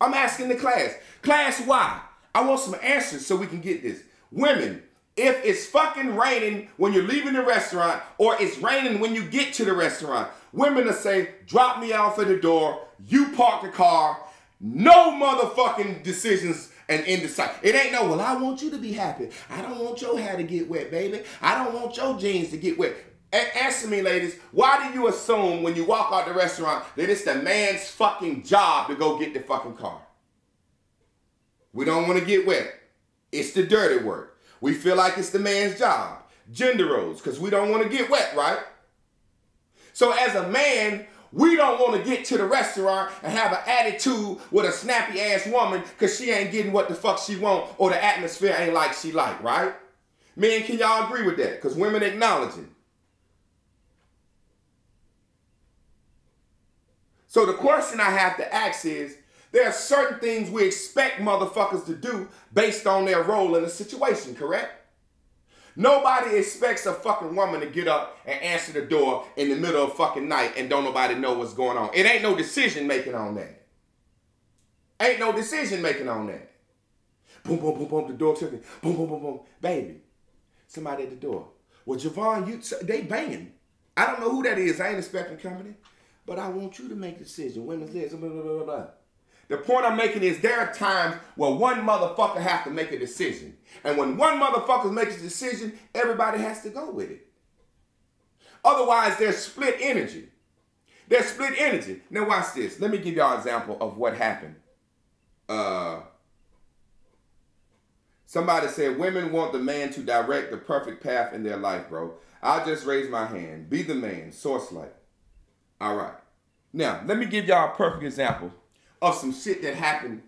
I'm asking the class. Class, why? I want some answers so we can get this. Women, if it's fucking raining when you're leaving the restaurant or it's raining when you get to the restaurant, women will say, drop me off at the door, you park the car, no motherfucking decisions and indecisive. It ain't no, well, I want you to be happy. I don't want your hair to get wet, baby. I don't want your jeans to get wet. Answer me, ladies, why do you assume when you walk out the restaurant that it's the man's fucking job to go get the fucking car? We don't want to get wet. It's the dirty work. We feel like it's the man's job. Gender roles, because we don't want to get wet, right? So as a man, we don't want to get to the restaurant and have an attitude with a snappy ass woman because she ain't getting what the fuck she want or the atmosphere ain't like she like, right? Men, can y'all agree with that? Because women acknowledge it. So the question I have to ask is, there are certain things we expect motherfuckers to do based on their role in the situation, correct? Nobody expects a fucking woman to get up and answer the door in the middle of fucking night and don't nobody know what's going on. It ain't no decision making on that. Ain't no decision making on that. Boom, boom, boom, boom, the door took boom, boom, boom, boom. Baby, somebody at the door. Well, Javon, they banging. I don't know who that is. I ain't expecting company. But I want you to make a decision. Women's this, blah, blah, blah, blah. The point I'm making is there are times where one motherfucker has to make a decision. And when one motherfucker makes a decision, everybody has to go with it. Otherwise, there's split energy. There's split energy. Now watch this. Let me give y'all an example of what happened. Somebody said, women want the man to direct the perfect path in their life, bro. I'll just raise my hand. Be the man. Source light. All right. Now, let me give y'all a perfect example of some shit that happened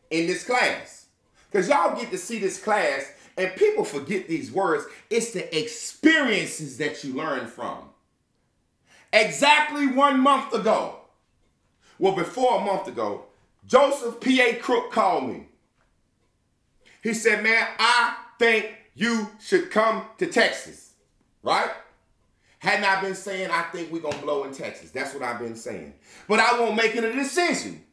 in this class. Because y'all get to see this class, and people forget these words. It's the experiences that you learn from. Exactly 1 month ago. Well, before a month ago, Joseph P.A. Crook called me. He said, man, I think you should come to Texas, right? Hadn't I been saying, I think we're going to blow in Texas. That's what I've been saying. But I won't make it a decision.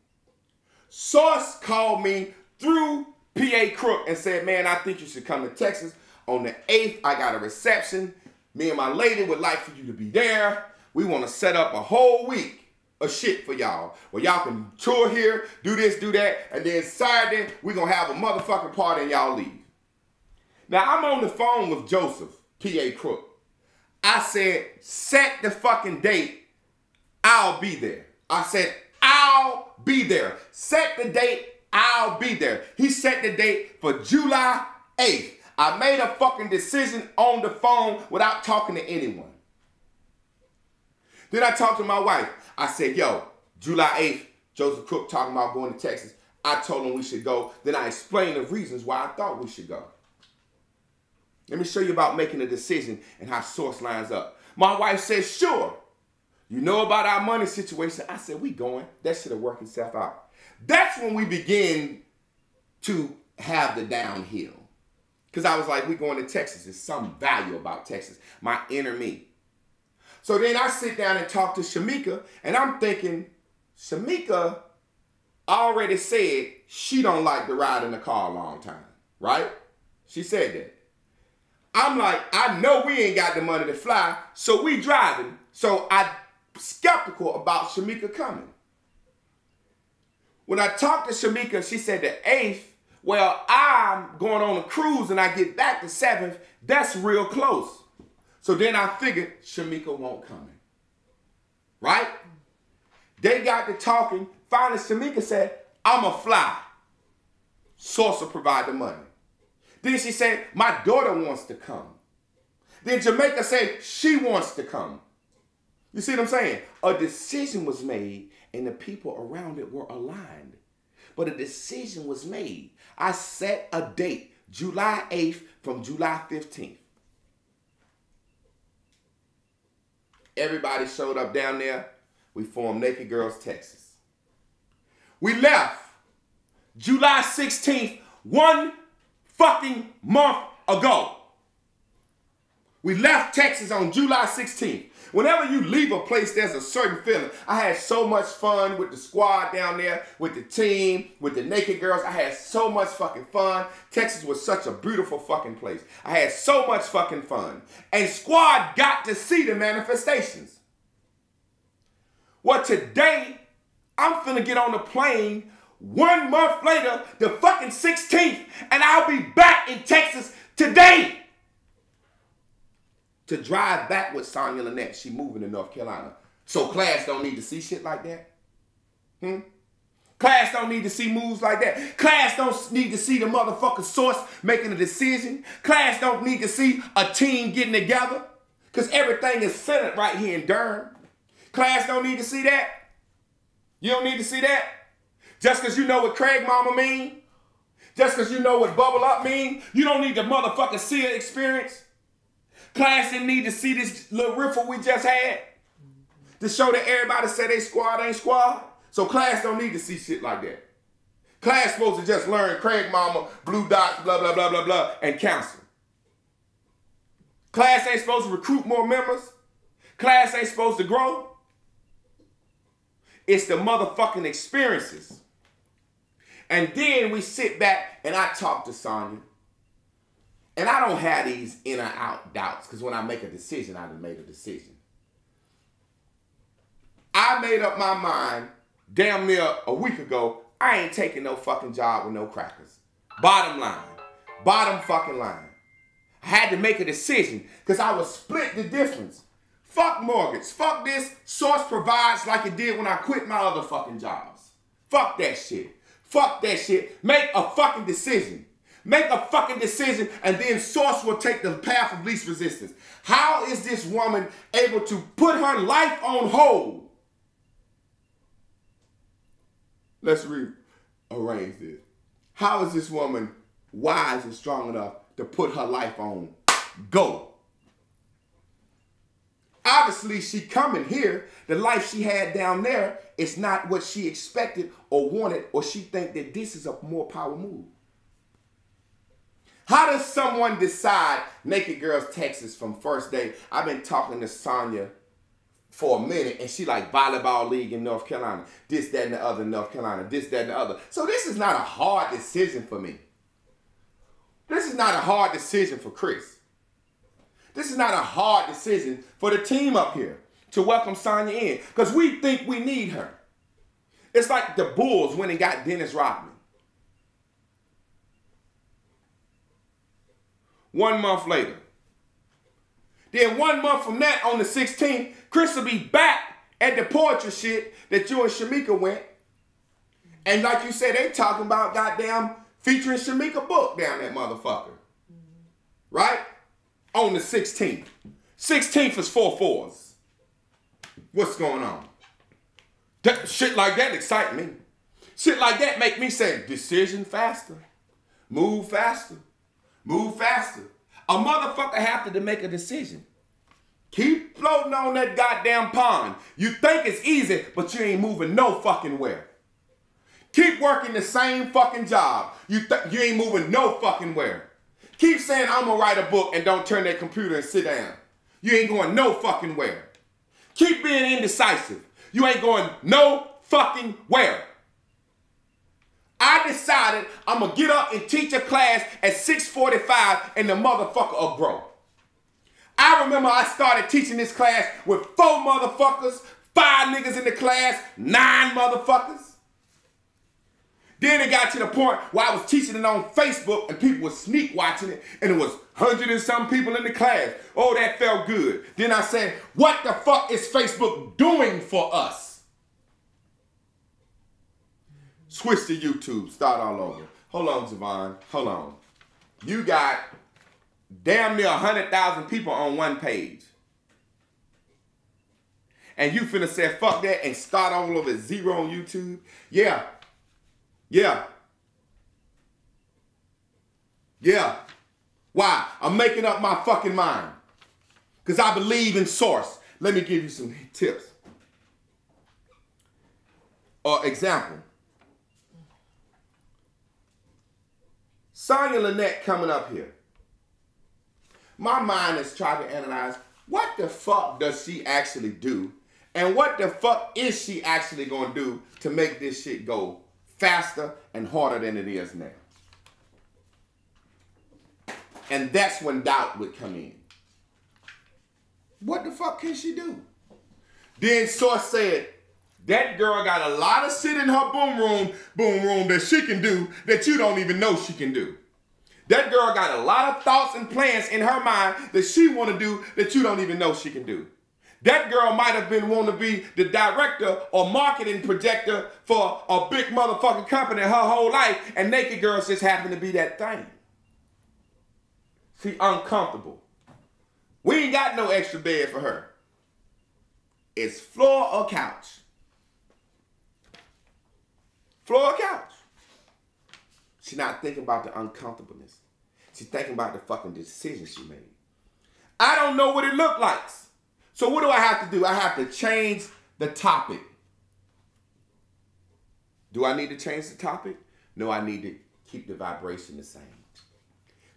Source called me through P.A. Crook and said, man, I think you should come to Texas. On the 8th, I got a reception. Me and my lady would like for you to be there. We want to set up a whole week of shit for y'all. Where y'all can tour here, do this, do that. And then Saturday, we're going to have a motherfucking party and y'all leave. Now, I'm on the phone with Joseph P.A. Crook. I said, set the fucking date. I'll be there. I said, I'll be there. Set the date. I'll be there. He set the date for July 8th. I made a fucking decision on the phone without talking to anyone. Then I talked to my wife. I said, yo, July 8th, Joseph Crook talking about going to Texas. I told him we should go. Then I explained the reasons why I thought we should go. Let me show you about making a decision and how source lines up. My wife said, sure. You know about our money situation? I said, we going. That should have worked itself out. That's when we begin to have the downhill. Because I was like, we going to Texas. There's some value about Texas. My inner me. So then I sit down and talk to Shamika, and I'm thinking, Shamika already said she don't like to ride in the car a long time, right? She said that. I'm like, I know we ain't got the money to fly, so we driving. So I'm skeptical about Shamika coming. When I talked to Shamika, she said the 8th, well, I'm going on a cruise and I get back the 7th. That's real close. So then I figured Shamika won't come in. Right? They got to talking. Finally, Shamika said, I'm a fly. Source will provide the money. Then she said, my daughter wants to come. Then Jamaica said, she wants to come. You see what I'm saying? A decision was made and the people around it were aligned. But a decision was made. I set a date, July 8th from July 15th. Everybody showed up down there. We formed Naked Girls Texas. We left July 16th, 1 fucking month ago. We left Texas on July 16th. Whenever you leave a place, there's a certain feeling. I had so much fun with the squad down there, with the team, with the Naked Girls. I had so much fucking fun. Texas was such a beautiful fucking place. I had so much fucking fun. And squad got to see the manifestations. Well, today, I'm finna get on the plane 1 month later, the fucking 16th, and I'll be back in Texas today. To drive back with Sonya Lynette. She moving to North Carolina. So class don't need to see shit like that? Class don't need to see moves like that. Class don't need to see the motherfucking source making a decision. Class don't need to see a team getting together. Because everything is centered right here in Durham. Class don't need to see that. You don't need to see that. Just because you know what Craig Mama mean. Just because you know what Bubble Up mean. You don't need to motherfucking see an experience. Class didn't need to see this little riffle we just had to show that everybody say they squad ain't squad. So class don't need to see shit like that. Class supposed to just learn Craig Mama, Blue Dots, blah, blah, blah, blah, blah, and counsel. Class ain't supposed to recruit more members. Class ain't supposed to grow. It's the motherfucking experiences. And then we sit back and I talk to Sonya. And I don't have these in or out doubts, because when I make a decision, I done made a decision. I made up my mind damn near a week ago, I ain't taking no fucking job with no crackers. Bottom line. Bottom fucking line. I had to make a decision because I was split the difference. Fuck mortgage. Fuck this. Source provides like it did when I quit my other fucking jobs. Fuck that shit. Fuck that shit. Make a fucking decision. Make a fucking decision, and then Source will take the path of least resistance. How is this woman able to put her life on hold? Let's rearrange this. How is this woman wise and strong enough to put her life on go? Obviously, she coming here. The life she had down there is not what she expected or wanted, or she think that this is a more power move. How does someone decide Naked Girls Texas from first day? I've been talking to Sonya for a minute, and she like volleyball league in North Carolina. This, that, and the other in North Carolina. This, that, and the other. So this is not a hard decision for me. This is not a hard decision for Chris. This is not a hard decision for the team up here to welcome Sonya in, because we think we need her. It's like the Bulls went and got Dennis Rodman. 1 month later. Then 1 month from that, on the 16th, Chris will be back at the poetry shit that you and Shamika went. And like you said, they talking about goddamn featuring Shamika book down that motherfucker. Right? On the 16th. 16th is 4/4s. What's going on? That, shit like that excite me. Shit like that make me say, decision faster. Move faster. Move faster. A motherfucker have to make a decision. Keep floating on that goddamn pond. You think it's easy, but you ain't moving no fucking where. Keep working the same fucking job. You ain't moving no fucking where. Keep saying I'm gonna write a book and don't turn that computer and sit down. You ain't going no fucking where. Keep being indecisive. You ain't going no fucking where. I decided I'm going to get up and teach a class at 6:45 and the motherfucker will grow. I remember I started teaching this class with 4 motherfuckers, 5 niggas in the class, 9 motherfuckers. Then it got to the point where I was teaching it on Facebook and people were sneak watching it, and it was 100 and some people in the class. Oh, that felt good. Then I said, what the fuck is Facebook doing for us? Switch to YouTube, start all over. Hold on, Javon, hold on. You got damn near 100,000 people on one page. And you finna say, fuck that, and start all over at 0 on YouTube? Yeah. Yeah. Yeah. Why? I'm making up my fucking mind. Because I believe in Source. Let me give you some tips. Or example. Sonya Lynette coming up here. My mind is trying to analyze what the fuck does she actually do, and what the fuck is she actually going to do to make this shit go faster and harder than it is now. And that's when doubt would come in. What the fuck can she do? Then Source said, that girl got a lot of shit in her boom room that she can do that you don't even know she can do. That girl got a lot of thoughts and plans in her mind that she want to do that you don't even know she can do. That girl might have been wanting to be the director or marketing projector for a big motherfucking company her whole life, and Naked Girls just happen to be that thing. She uncomfortable. We ain't got no extra bed for her. It's floor or couch. Floor or couch. She's not thinking about the uncomfortableness. She's thinking about the fucking decision she made. I don't know what it looked like. So what do I have to do? I have to change the topic. Do I need to change the topic? No, I need to keep the vibration the same.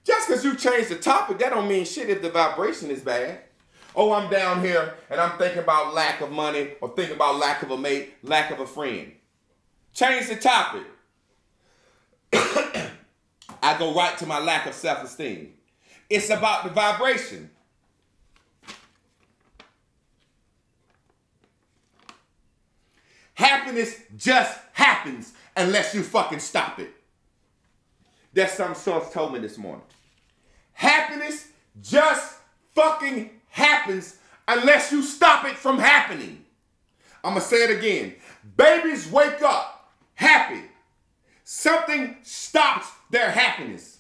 Just because you change the topic, that don't mean shit if the vibration is bad. Oh, I'm down here and I'm thinking about lack of money, or thinking about lack of a mate, lack of a friend. Change the topic. I go right to my lack of self-esteem. It's about the vibration. Happiness just happens unless you fucking stop it. That's something Source told me this morning. Happiness just fucking happens unless you stop it from happening. I'm going to say it again. Babies wake up happy. Something stops their happiness.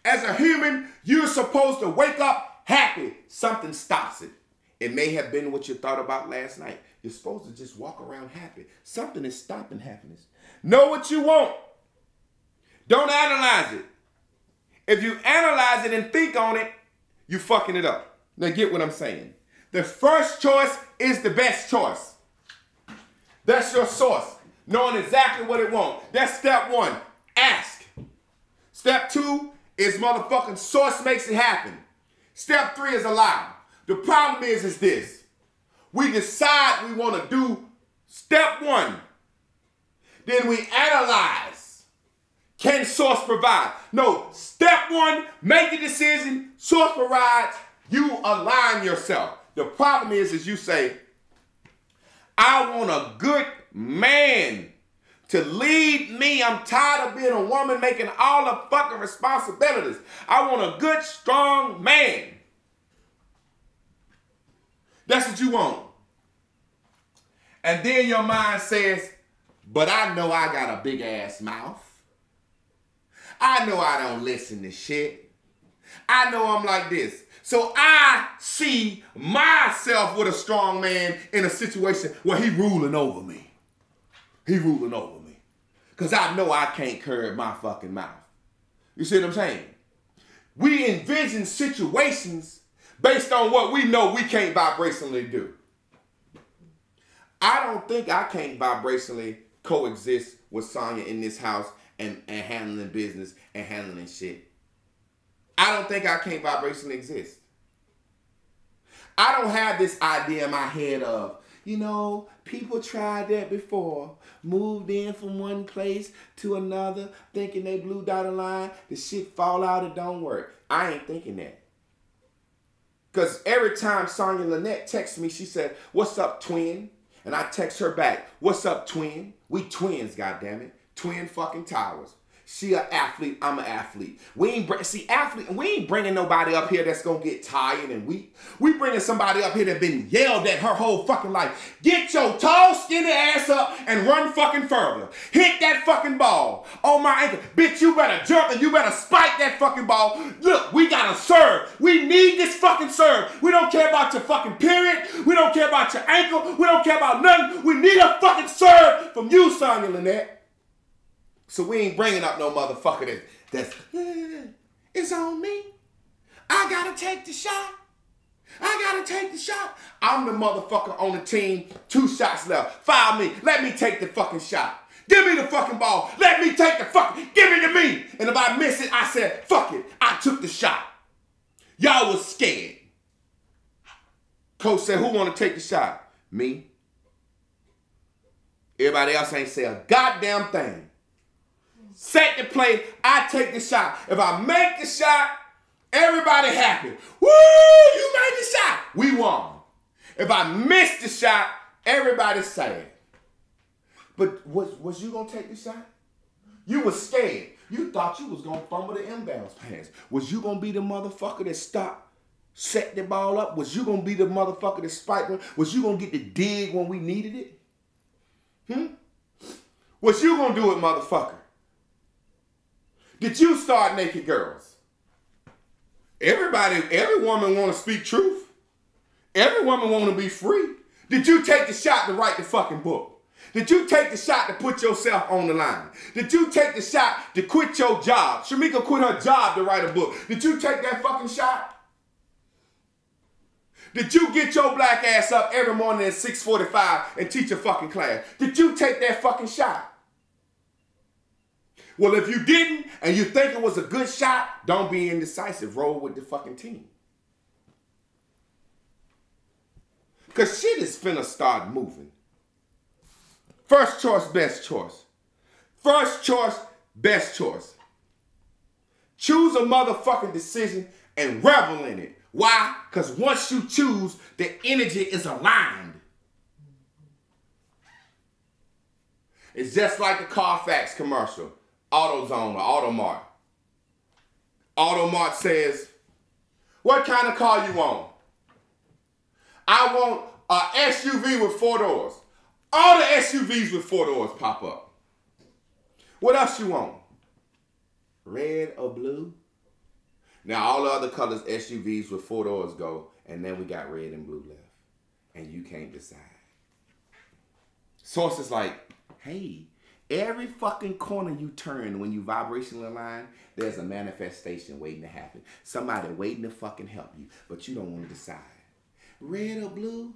As a human, you're supposed to wake up happy. Something stops it. It may have been what you thought about last night. You're supposed to just walk around happy. Something is stopping happiness. Know what you want. Don't analyze it. If you analyze it and think on it, you're fucking it up. Now get what I'm saying. The first choice is the best choice. That's your source. Knowing exactly what it wants. That's step one. Ask. Step two is motherfucking source makes it happen. Step three is allow. The problem is this. We decide we want to do step one. Then we analyze. Can source provide? No, step one, make the decision, source provides, you align yourself. The problem is you say, I want a good man to lead me. I'm tired of being a woman making all the fucking responsibilities. I want a good, strong man. That's what you want. And then your mind says, but I know I got a big ass mouth. I know I don't listen to shit. I know I'm like this. So I see myself with a strong man in a situation where he ruling over me. He ruling over me. Because I know I can't curb my fucking mouth. You see what I'm saying? We envision situations based on what we know we can't vibrationally do. I don't think I can't vibrationally coexist with Sonya in this house and handling business and handling shit. I don't think I can't vibrationally exist. I don't have this idea in my head of, you know, people tried that before. Moved in from one place to another, thinking they blue dotted line. The shit fall out, it don't work. I ain't thinking that. Because every time Sonya Lynette texts me, she said, what's up, twin? And I text her back, what's up, twin? We twins, goddammit. Twin fucking towers. She an athlete, I'm an athlete. We ain't bringing nobody up here that's gonna get tired and weak. We bringing somebody up here that been yelled at her whole fucking life. Get your tall, skinny ass up and run fucking further. Hit that fucking ball on my ankle. Bitch, you better jump and you better spike that fucking ball. Look, we gotta serve. We need this fucking serve. We don't care about your fucking period. We don't care about your ankle. We don't care about nothing. We need a fucking serve from you, Sonya Lynette. So we ain't bringing up no motherfucker that's it's on me. I gotta take the shot. I gotta take the shot. I'm the motherfucker on the team. 2 shots left. Foul me. Let me take the fucking shot. Give me the fucking ball. Let me take the fucking. Give it to me. And if I miss it, I said, fuck it. I took the shot. Y'all was scared. Coach said, who want to take the shot? Me. Everybody else ain't say a goddamn thing. Set the play, I take the shot. If I make the shot, everybody happy. Woo, you made the shot. We won. If I miss the shot, everybody's sad. But was you going to take the shot? You was scared. You thought you was going to fumble the inbounds pass. Was you going to be the motherfucker that stopped, set the ball up? Was you going to be the motherfucker that spiked one? Was you going to get the dig when we needed it? Was you going to do it, motherfucker? Did you start naked girls? Every woman want to speak truth. Every woman want to be free. Did you take the shot to write the fucking book? Did you take the shot to put yourself on the line? Did you take the shot to quit your job? Shamika quit her job to write a book. Did you take that fucking shot? Did you get your black ass up every morning at 6:45 and teach a fucking class? Did you take that fucking shot? Well, if you didn't and you think it was a good shot, don't be indecisive. Roll with the fucking team. Because shit is finna start moving. First choice, best choice. First choice, best choice. Choose a motherfucking decision and revel in it. Why? Because once you choose, the energy is aligned. It's just like the Carfax commercial, AutoZone or Automart. Automart says, what kind of car you want? I want an SUV with 4 doors. All the SUVs with 4 doors pop up. What else you want? Red or blue? Now all the other colors SUVs with 4 doors go, and then we got red and blue left. And you can't decide. Source is like, hey, every fucking corner you turn when you vibrationally align, there's a manifestation waiting to happen. Somebody waiting to fucking help you, but you don't want to decide. Red or blue?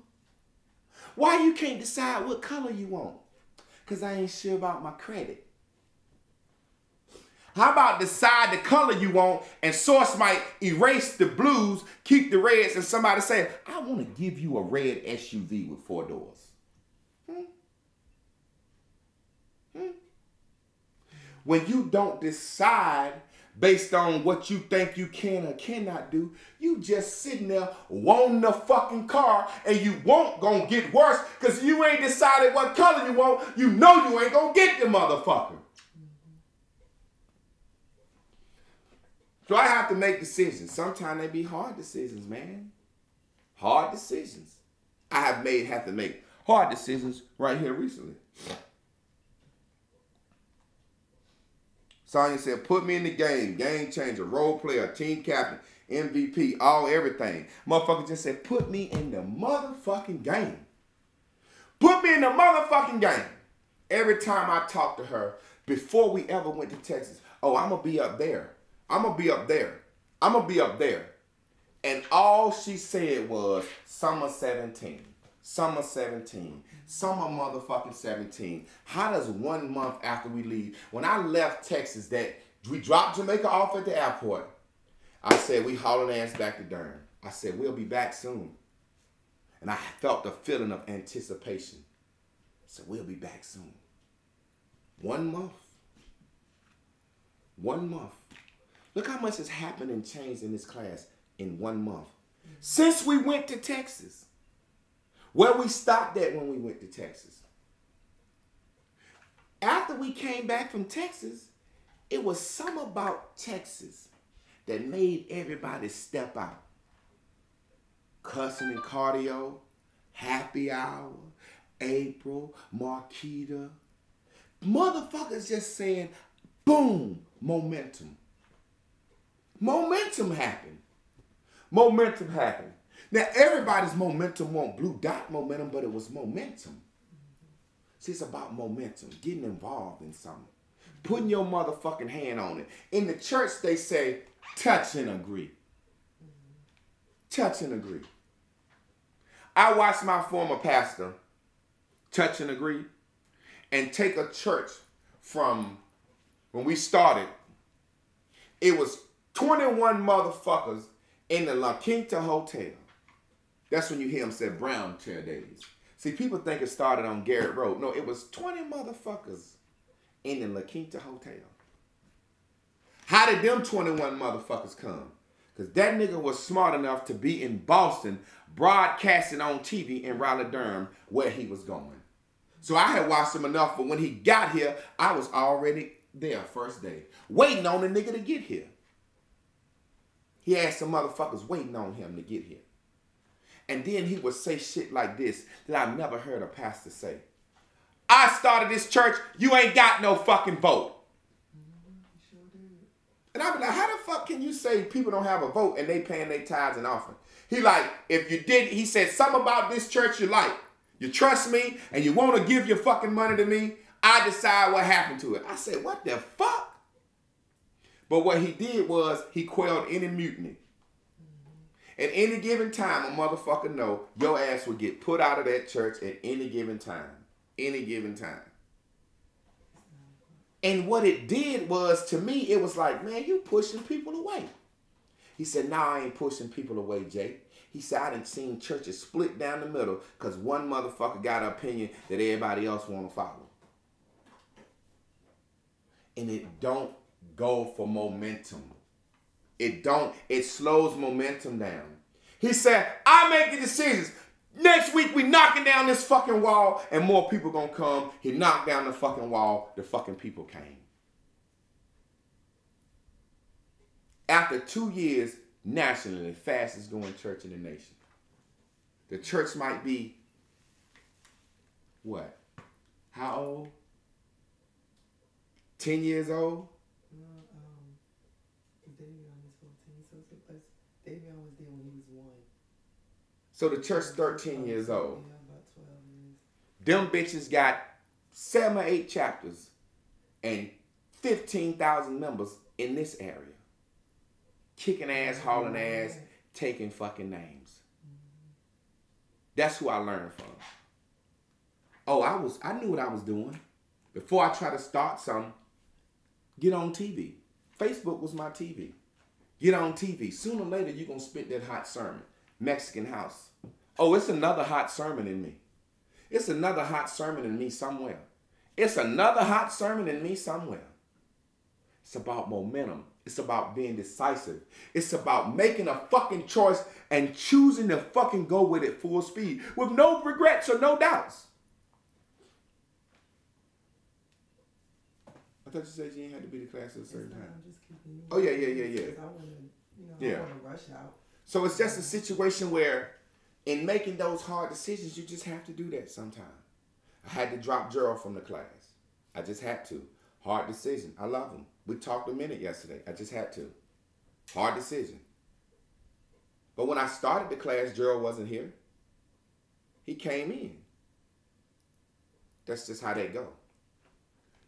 Why you can't decide what color you want? Because I ain't sure about my credit. How about decide the color you want and Source might erase the blues, keep the reds, and somebody say, I want to give you a red SUV with 4 doors. When you don't decide based on what you think you can or cannot do, you just sitting there wanting the fucking car, and you won't gonna get worse because you ain't decided what color you want. You know you ain't gonna get the motherfucker. So I have to make decisions. Sometimes they be hard decisions, man. Hard decisions. I have to make hard decisions right here recently. Sonya said, put me in the game. Game changer, role player, team captain, MVP, all everything. Motherfucker just said, put me in the motherfucking game. Put me in the motherfucking game. Every time I talk to her, before we ever went to Texas, oh, I'm going to be up there. I'm going to be up there. I'm going to be up there. And all she said was, summer 17. Summer 17. Summer motherfucking 17. How does 1 month after we leave, when I left Texas, that we dropped Jamaica off at the airport, I said, we hauling ass back to Durham. I said, we'll be back soon. And I felt the feeling of anticipation. I said, we'll be back soon. 1 month. 1 month. Look how much has happened and changed in this class in 1 month. Since we went to Texas. Where we stopped at when we went to Texas. After we came back from Texas, it was something about Texas that made everybody step out. Cussing and cardio, happy hour, April, Marquita. Motherfuckers just saying, boom, momentum. Momentum happened. Momentum happened. Now, everybody's momentum won't blue dot momentum, but it was momentum. See, it's about momentum, getting involved in something. Putting your motherfucking hand on it. In the church, they say, touch and agree. Touch and agree. I watched my former pastor touch and agree and take a church from when we started. It was 21 motherfuckers in the La Quinta Hotel. That's when you hear him say brown chair days. See, people think it started on Garrett Road. No, it was 20 motherfuckers in the La Quinta Hotel. How did them 21 motherfuckers come? Because that nigga was smart enough to be in Boston broadcasting on TV in Raleigh-Durham where he was going. So I had watched him enough, but when he got here, I was already there first day, waiting on the nigga to get here. He had some motherfuckers waiting on him to get here. And then he would say shit like this that I've never heard a pastor say. I started this church, you ain't got no fucking vote. And I'd be like, how the fuck can you say people don't have a vote and they paying their tithes and offering? He like, if you did, he said, something about this church you like. You trust me and you want to give your fucking money to me, I decide what happened to it. I said, what the fuck? But what he did was he quelled any mutiny. At any given time, a motherfucker know your ass would get put out of that church at any given time. Any given time. And what it did was, to me, it was like, man, you pushing people away. He said, nah, I ain't pushing people away, Jay. He said, I done seen churches split down the middle because one motherfucker got an opinion that everybody else want to follow. and it don't go for momentum. It slows momentum down. He said, I make the decisions. Next week we knocking down this fucking wall and more people gonna come. He knocked down the fucking wall. The fucking people came. After 2 years, nationally, the fastest growing church in the nation. The church might be, what? How old? 10 years old? Davion is 14, so Davion was there when he was 1. So the church 13 years old. Yeah, about 12 years. Them bitches got 7 or 8 chapters and 15,000 members in this area. Kicking ass, hauling ass, taking fucking names. That's who I learned from. Oh, I knew what I was doing. Before I try to start something, get on TV. Facebook was my TV. Get on TV. Sooner or later, you're going to spit that hot sermon. Mexican house. Oh, it's another hot sermon in me. It's another hot sermon in me somewhere. It's another hot sermon in me somewhere. It's about momentum. It's about being decisive. It's about making a fucking choice and choosing to fucking go with it full speed with no regrets or no doubts. I thought you said you ain't had to be to class at a certain time. Oh, yeah. I want to rush out. So it's just a situation where in making those hard decisions, you just have to do that sometimes. I had to drop Gerald from the class. I just had to. Hard decision. I love him. We talked a minute yesterday. I just had to. Hard decision. But when I started the class, Gerald wasn't here. He came in. That's just how they go.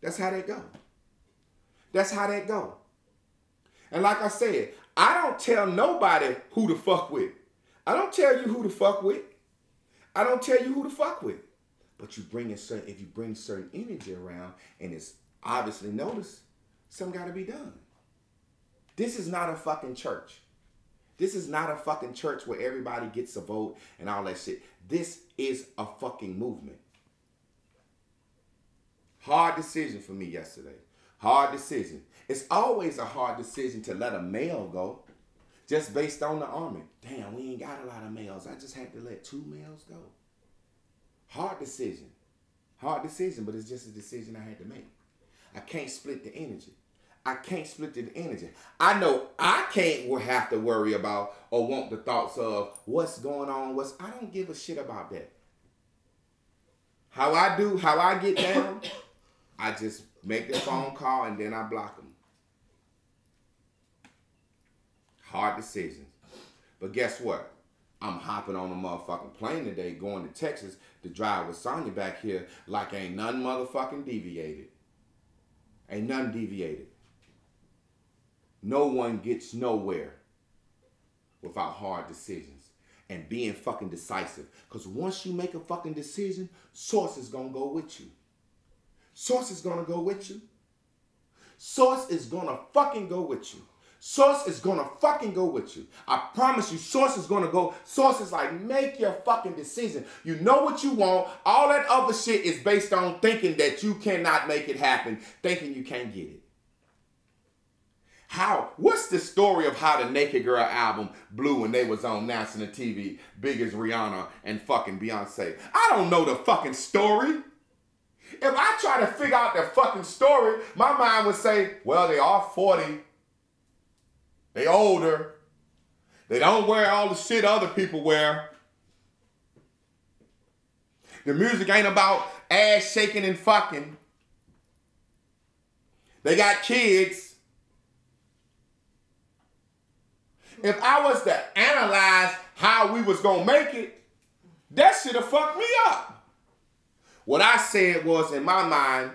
That's how they go. That's how they go. And like I said, I don't tell nobody who to fuck with. I don't tell you who to fuck with. I don't tell you who to fuck with. But if you bring certain energy around and it's obviously noticed, something got to be done. This is not a fucking church. This is not a fucking church where everybody gets a vote and all that shit. This is a fucking movement. Hard decision for me yesterday. Hard decision. It's always a hard decision to let a male go just based on the army. Damn, we ain't got a lot of males. I just had to let 2 males go. Hard decision. Hard decision, but it's just a decision I had to make. I can't split the energy. I can't split the energy. I know I can't have to worry about or want the thoughts of what's going on. I don't give a shit about that. How I get down, I just make the phone call and then I block them. Hard decisions. But guess what? I'm hopping on a motherfucking plane today going to Texas to drive with Sonya back here like ain't none motherfucking deviated. Ain't none deviated. No one gets nowhere without hard decisions and being fucking decisive. Because once you make a fucking decision, Source is going to go with you. Source is going to go with you. Source is going to fucking go with you. Source is going to fucking go with you. I promise you, Source is going to go. Source is like, make your fucking decision. You know what you want. All that other shit is based on thinking that you cannot make it happen, thinking you can't get it. How? What's the story of how the Naked Girl album blew when they was on national TV, big as Rihanna and fucking Beyonce? I don't know the fucking story. If I try to figure out the fucking story, my mind would say, well, they are 40. They older. They don't wear all the shit other people wear. The music ain't about ass shaking and fucking. They got kids. If I was to analyze how we was gonna make it, that should have fucked me up. What I said was, in my mind,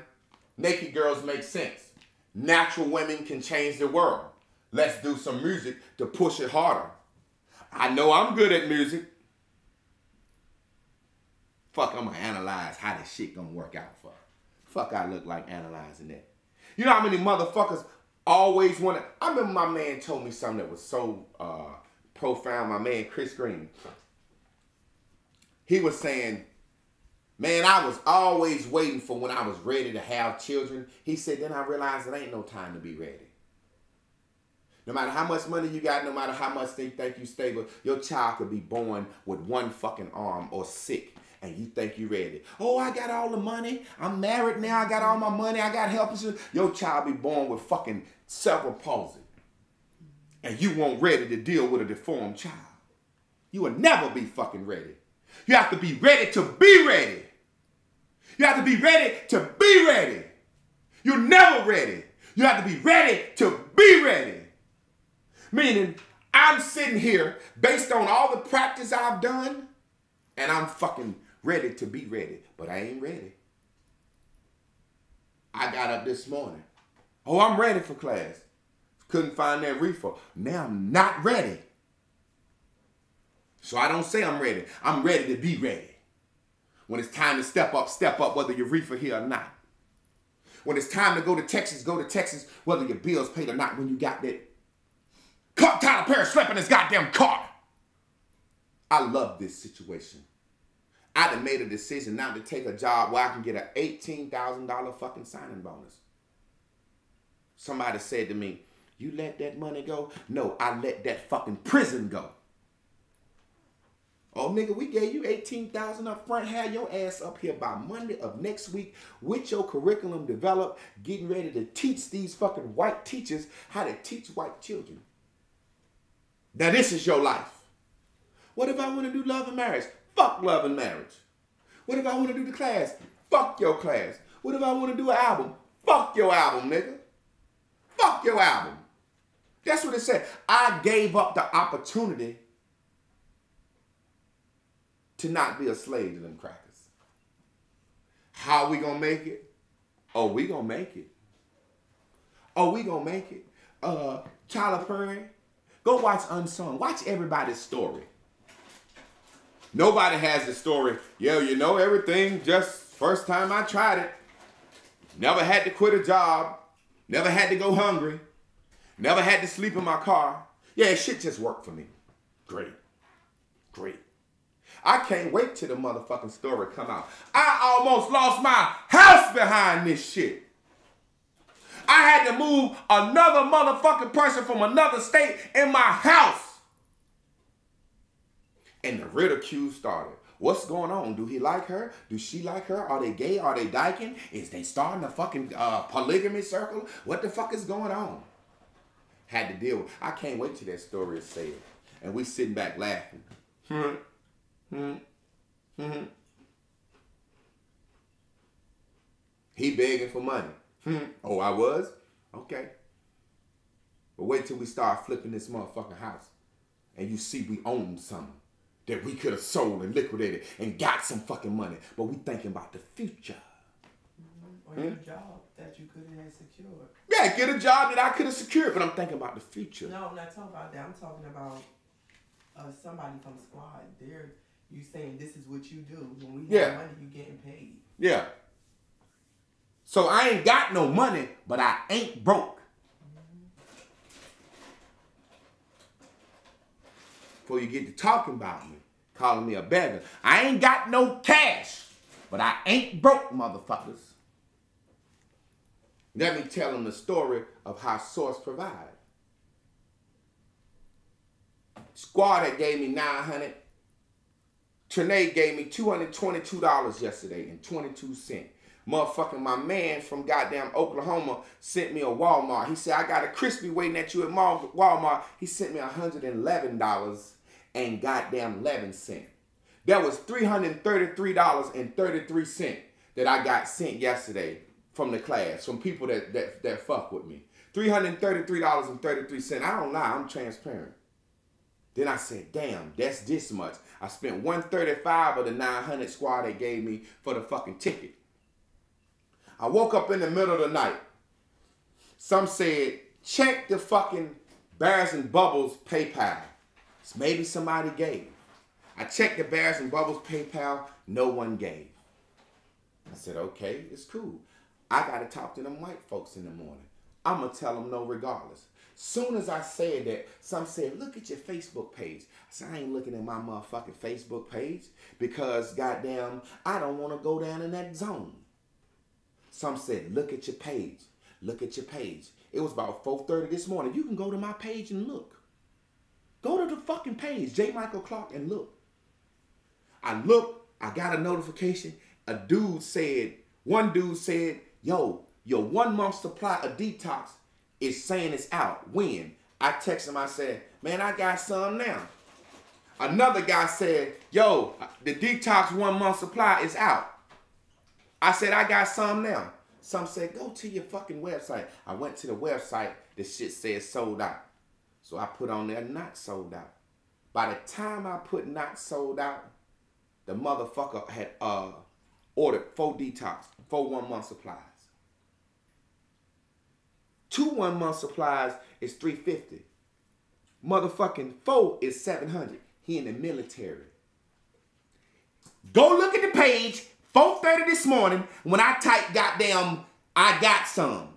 naked girls make sense. Natural women can change the world. Let's do some music to push it harder. I know I'm good at music. Fuck, I'm gonna analyze how this shit gonna work out for. Fuck, I look like analyzing that. You know how many motherfuckers always want to... I remember my man told me something that was so profound. My man, Chris Green. He was saying, Man, I was always waiting for when I was ready to have children. He said, then I realized it ain't no time to be ready. No matter how much money you got, no matter how much they think you stable, your child could be born with one fucking arm or sick, and you think you ready. Oh, I got all the money. I'm married now. I got all my money. I got health insurance. Your child be born with fucking cerebral palsy, and you won't ready to deal with a deformed child. You will never be fucking ready. You have to be ready to be ready. You have to be ready to be ready. You're never ready. You have to be ready to be ready. Meaning, I'm sitting here based on all the practice I've done, and I'm fucking ready to be ready. But I ain't ready. I got up this morning. Oh, I'm ready for class. Couldn't find that reefer. Now I'm not ready. So I don't say I'm ready. I'm ready to be ready. When it's time to step up, whether your reefer here or not. When it's time to go to Texas, whether your bills paid or not. When you got that Tyler Perry slapping his goddamn car. I love this situation. I done made a decision now to take a job where I can get an $18,000 fucking signing bonus. Somebody said to me, you let that money go? No, I let that fucking prison go. Oh, nigga, we gave you $18,000 up front. Have your ass up here by Monday of next week with your curriculum developed, getting ready to teach these fucking white teachers how to teach white children. Now, this is your life. What if I want to do love and marriage? Fuck love and marriage. What if I want to do the class? Fuck your class. What if I want to do an album? Fuck your album, nigga. Fuck your album. That's what it said. I gave up the opportunity to not be a slave to them crackers. How we gonna make it? Oh, we gonna make it. Oh, we gonna make it. Tyler Perry, go watch Unsung. Watch everybody's story. Nobody has the story. Yeah, you know everything. Just first time I tried it. Never had to quit a job. Never had to go hungry. Never had to sleep in my car. Yeah, shit just worked for me. Great. Great. I can't wait till the motherfucking story come out. I almost lost my house behind this shit. I had to move another motherfucking person from another state in my house. And the ridicule started. What's going on? Do he like her? Do she like her? Are they gay? Are they dyking? Is they starting a fucking polygamy circle? What the fuck is going on? Had to deal with. I can't wait till that story is said. And we sitting back laughing. He begging for money. Oh, I was? Okay. But wait till we start flipping this motherfucking house. And you see we own something that we could have sold and liquidated and got some fucking money. But we thinking about the future. Or your job that you couldn't have secured. Yeah, get a job that I could have secured, but I'm thinking about the future. No, I'm not talking about that. I'm talking about somebody from squad. You saying this is what you do. When we have money, you getting paid. Yeah. So I ain't got no money, but I ain't broke. Before you get to talking about me, calling me a beggar. I ain't got no cash, but I ain't broke, motherfuckers. Let me tell them the story of how Source provide. Squad that gave me $900. Trinae gave me $222 yesterday and 22 cents. Motherfucking my man from goddamn Oklahoma sent me a Walmart. He said, I got a crispy waiting at you at Walmart. He sent me $111 and goddamn 11 cents. That was $333.33 that I got sent yesterday from the class, from people that fuck with me. $333.33. I don't lie, I'm transparent. Then I said, damn, that's this much. I spent $135 of the $900 squad they gave me for the fucking ticket. I woke up in the middle of the night. Some said, check the fucking Bears and Bubbles PayPal. Maybe somebody gave. I checked the Bears and Bubbles PayPal. No one gave. I said, okay, it's cool. I got to talk to them white folks in the morning. I'm going to tell them no regardless. Soon as I said that, some said, look at your Facebook page. I said, I ain't looking at my motherfucking Facebook page because, goddamn, I don't want to go down in that zone. Some said, look at your page. Look at your page. It was about 4:30 this morning. You can go to my page and look. Go to the fucking page, J. Michael Clark, and look. I looked, I got a notification. One dude said, yo, your 1 month supply of detox is saying it's out. When? I texted him, I said, man, I got some now. Another guy said, yo, the detox 1 month supply is out. I said, I got some now. Some said, go to your fucking website. I went to the website, the shit said sold out. So I put on there, not sold out. By the time I put not sold out, the motherfucker had ordered 4 detox, 4 1 month supplies. 2 1 month supplies is $350. Motherfucking 4 is $700. He in the military. Go look at the page, 4:30 this morning, when I typed goddamn, I got some.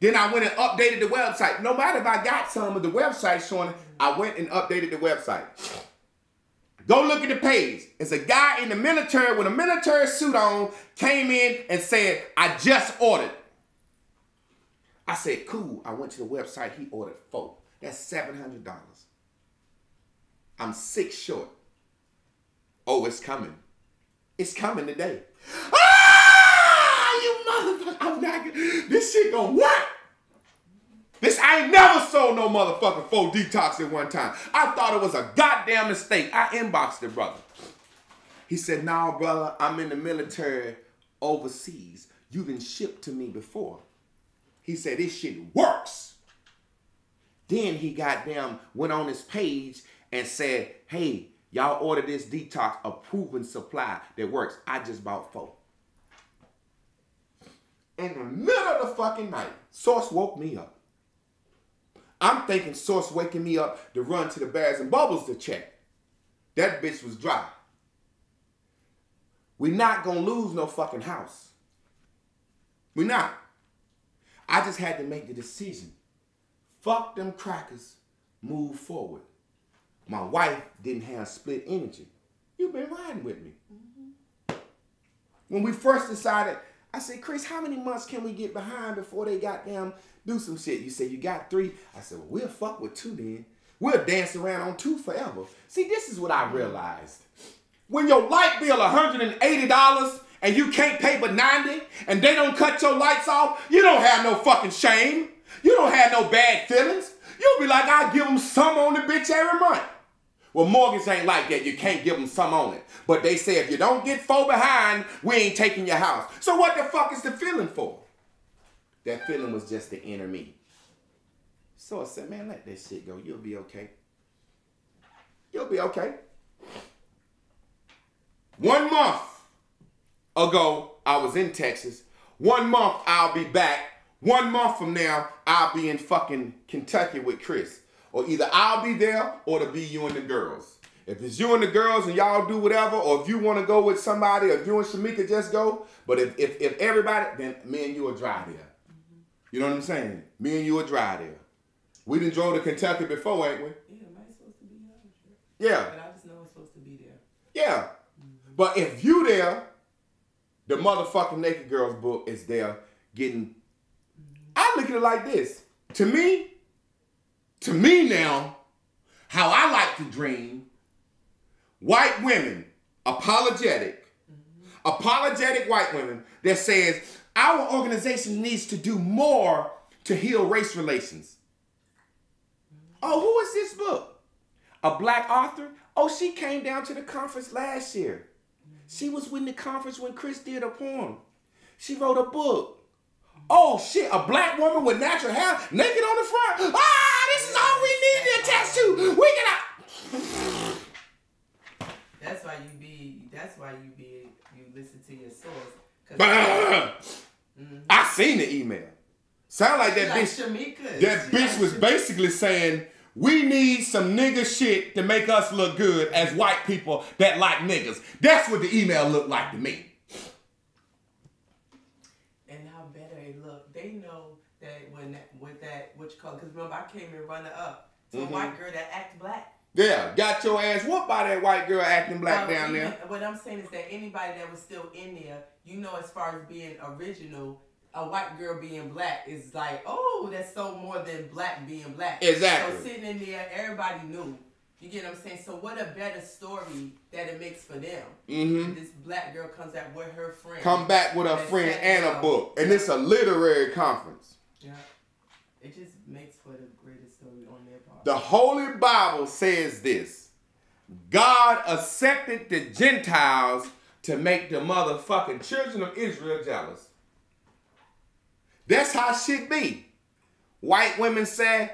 Then I went and updated the website. No matter if I got some of the website showing it, I went and updated the website. Go look at the page. It's a guy in the military with a military suit on, came in and said, I just ordered. I said, cool. I went to the website. He ordered 4. That's $700. I'm 6 short. Oh, it's coming. It's coming today. Ah, you motherfucker. I'm not gonna, this shit gonna work. I ain't never sold no motherfucking 4 detox at one time. I thought it was a goddamn mistake. I inboxed the brother. He said, nah, brother, I'm in the military overseas. You done shipped to me before. He said, this shit works. Then he goddamn went on his page and said, hey, y'all order this detox, a proven supply that works. I just bought 4. In the middle of the fucking night, Source woke me up. I'm thinking Source waking me up to run to the Bears and Bubbles to check. That bitch was dry. We not gonna lose no fucking house. We not. I just had to make the decision. Fuck them crackers, move forward. My wife didn't have split energy. You've been riding with me. Mm-hmm. When we first decided, I said, Chris, how many months can we get behind before they goddamn do some shit? You said you got 3. I said, well, we'll fuck with 2 then. We'll dance around on 2 forever. See, this is what I realized. When your light bill $180 and you can't pay but $90 and they don't cut your lights off, you don't have no fucking shame. You don't have no bad feelings. You'll be like, I'll give them some on the bitch every month. Well, mortgage ain't like that. You can't give them some on it. But they say if you don't get 4 behind, we ain't taking your house. So what the fuck is the feeling for? That feeling was just the inner me. So I said, man, let that shit go. You'll be okay. You'll be okay. 1 month ago, I was in Texas. 1 month, I'll be back. 1 month from now, I'll be in fucking Kentucky with Chris. Or either I'll be there or it'll be you and the girls. If it's you and the girls and y'all do whatever, or if you want to go with somebody, or if you and Shamika just go, but if everybody, then me and you will drive there. Mm-hmm. You know what I'm saying? Me and you will drive there. We done drove to Kentucky before, ain't we? Yeah, mine's supposed to be here. Yeah. But I just know it's supposed to be there. Yeah. Mm-hmm. But if you there, the motherfucking Naked Girls book is there getting, I look at it like this. To me now, how I like to dream, white women, apologetic white women that says, our organization needs to do more to heal race relations. Oh, who is this book? A black author? Oh, she came down to the conference last year. She was in the conference when Chris did a poem. She wrote a book. Oh shit, a black woman with natural hair, naked on the front. Ah, this is all we need to attach to. We can. That's why you listen to your source. I seen the email. Sound like that bitch. Shamika. That bitch was basically saying, we need some nigga shit to make us look good as white people that like niggas. That's what the email looked like to me. And how better it look. They know with that what you call it? Because remember I came in runner up to a white girl that act black. Yeah, got your ass whooped by that white girl acting black down there. What I'm saying is that anybody that was still in there, as far as being original, a white girl being black is like, oh, that's so more than black being black. Exactly. So sitting in there, everybody knew. You get what I'm saying? So what a better story that it makes for them. Mm-hmm. This black girl comes out with her friend. Come back with a friend and a book. And it's a literary conference. Yeah. It just makes for the greatest story on their part. The Holy Bible says this. God accepted the Gentiles to make the motherfucking children of Israel jealous. That's how shit be. White women say,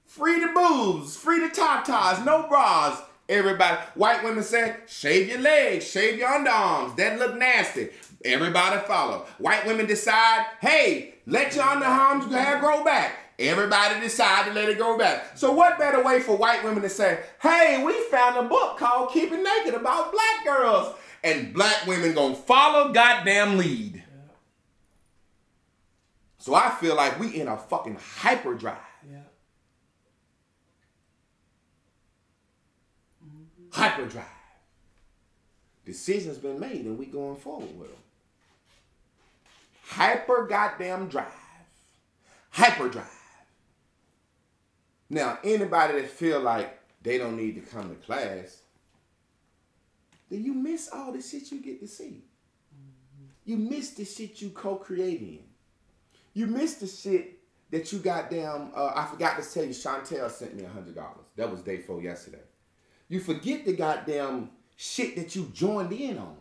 free the boobs, free the tatas, no bras. Everybody, white women say, shave your legs, shave your underarms. That look nasty. Everybody follow. White women decide, hey, let your underarms hair grow back. Everybody decide to let it grow back. So what better way for white women to say, hey, we found a book called Keep It Naked about black girls. And black women gonna follow goddamn lead. Yeah. So I feel like we in a fucking hyperdrive. Yeah. Hyperdrive. Decisions been made and we going forward with them. Hyper goddamn drive. Hyperdrive. Now, anybody that feel like they don't need to come to class, then you miss all the shit you get to see. You miss the shit you co-creating. You miss the shit that you goddamn, I forgot to tell you, Chantel sent me $100. That was day 4 yesterday. You forget the goddamn shit that you joined in on.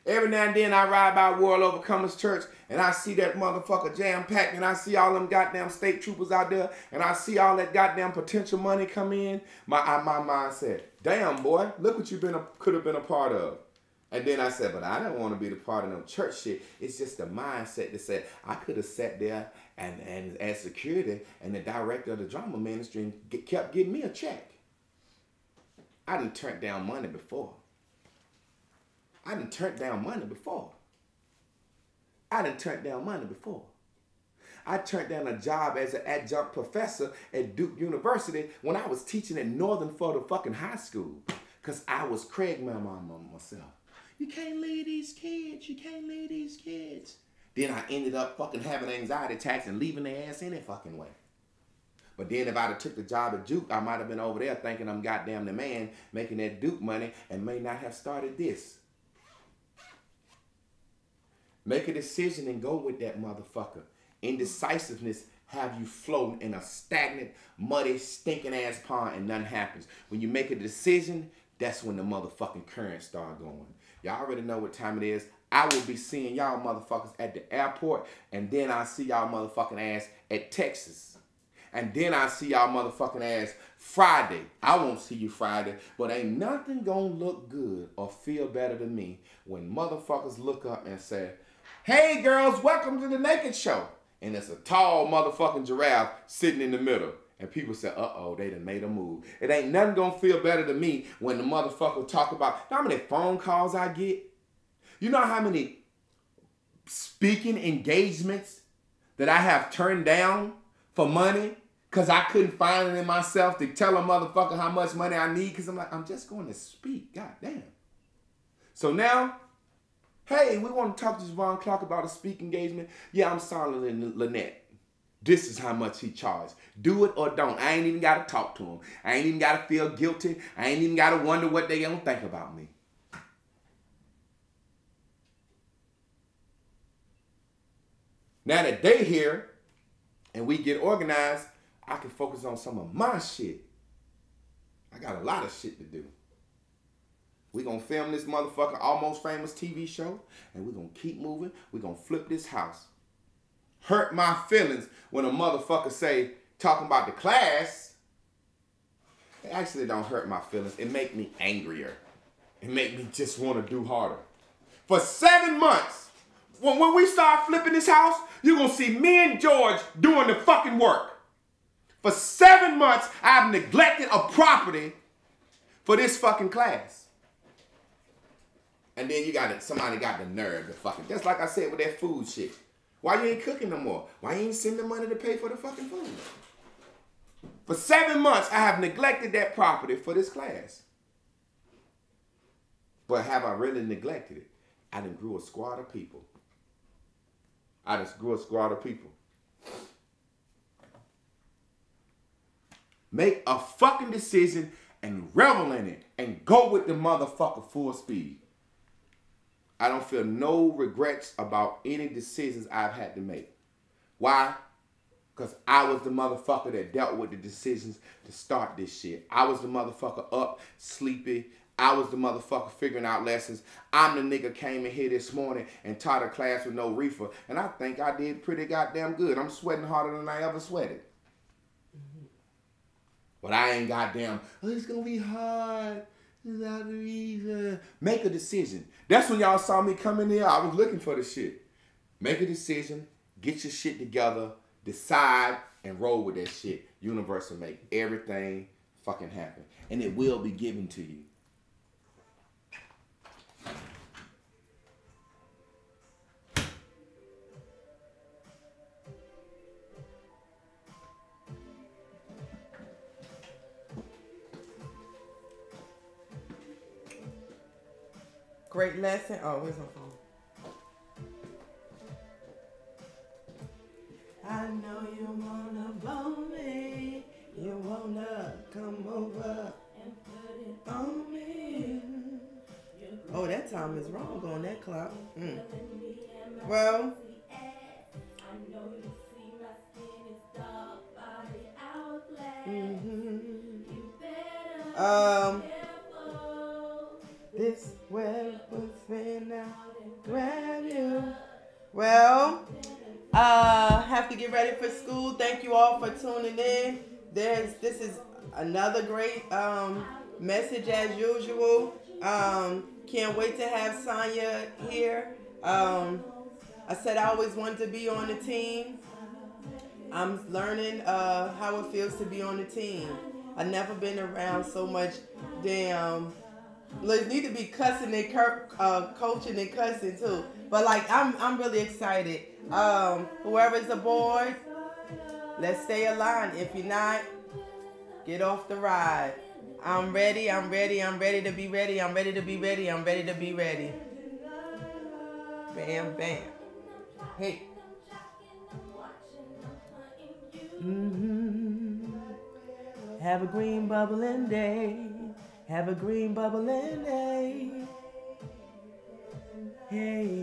Every now and then I ride by World Overcomers Church and I see that motherfucker jam-packed and I see all them goddamn state troopers out there and I see all that goddamn potential money come in. My mind said, damn boy, look what you could have been a part of. And then I said, but I don't want to be the part of no church shit. It's just the mindset that said I could have sat there and as security and the director of the drama ministry and kept getting me a check. I done turned down money before. I done turned down money before. I turned down a job as an adjunct professor at Duke University when I was teaching at Northern Florida fucking high school. Because I was Craig myself. You can't leave these kids. You can't leave these kids. Then I ended up fucking having anxiety attacks and leaving their ass any fucking way. But then if I'd have took the job at Duke, I might have been over there thinking I'm goddamn the man making that Duke money and may not have started this. Make a decision and go with that motherfucker. Indecisiveness have you floating in a stagnant, muddy, stinking ass pond and nothing happens. When you make a decision, that's when the motherfucking currents start going. Y'all already know what time it is. I will be seeing y'all motherfuckers at the airport, and then I'll see y'all motherfucking ass at Texas. And then I'll see y'all motherfucking ass Friday. I won't see you Friday, but ain't nothing gonna look good or feel better than me when motherfuckers look up and say, hey girls, welcome to the Naked Show. And there's a tall motherfucking giraffe sitting in the middle. And people say, uh-oh, they done made a move. It ain't nothing gonna feel better than me when the motherfucker talk about, you know how many phone calls I get? You know how many speaking engagements that I have turned down for money because I couldn't find it in myself to tell a motherfucker how much money I need because I'm like, I'm just going to speak. God damn. So now, hey, we want to talk to Javon Clark about a speaking engagement. Yeah, I'm sorry, Lynette. This is how much he charged. Do it or don't. I ain't even got to talk to him. I ain't even got to feel guilty. I ain't even got to wonder what they gonna think about me. Now that they here and we get organized, I can focus on some of my shit. I got a lot of shit to do. We gonna film this motherfucker Almost Famous TV show and we gonna keep moving. We gonna flip this house. Hurt my feelings when a motherfucker say, talking about the class. It actually don't hurt my feelings. It make me angrier. It make me just want to do harder. For 7 months, when we start flipping this house, you're going to see me and George doing the fucking work. For 7 months, I've neglected a property for this fucking class. And then somebody got the nerve to fucking, just like I said with that food shit. Why you ain't cooking no more? Why you ain't sending the money to pay for the fucking food? For 7 months, I have neglected that property for this class. But have I really neglected it? I done grew a squad of people. Make a fucking decision and revel in it and go with the motherfucker full speed. I don't feel no regrets about any decisions I've had to make. Why? Because I was the motherfucker that dealt with the decisions to start this shit. I was the motherfucker up, sleepy. I was the motherfucker figuring out lessons. I'm the nigga came in here this morning and taught a class with no reefer. And I think I did pretty goddamn good. I'm sweating harder than I ever sweated. But I ain't goddamn, it's gonna be hard. Without the reason. Make a decision. That's when y'all saw me come in here. I was looking for the shit. Make a decision. Get your shit together. Decide and roll with that shit. Universe will make everything fucking happen. And it will be given to you. Great lesson. Oh, where's my phone? I know you wanna blow me. You wanna come over and put it on me. Oh, that time is wrong on that clock. Well. This well puts me now. Grab you. Well, have to get ready for school. Thank you all for tuning in. This is another great message as usual. Can't wait to have Sonya here. I said I always wanted to be on the team. I'm learning how it feels to be on the team. I've never been around so much damn. Look, need to be cussing and coaching and cussing too. But like I'm really excited. Whoever's aboard, let's stay aligned. If you're not, get off the ride. I'm ready to be ready. I'm ready to be ready. Bam, bam. Hey. Have a green bubbling day. Have a green bubbling day. Hey.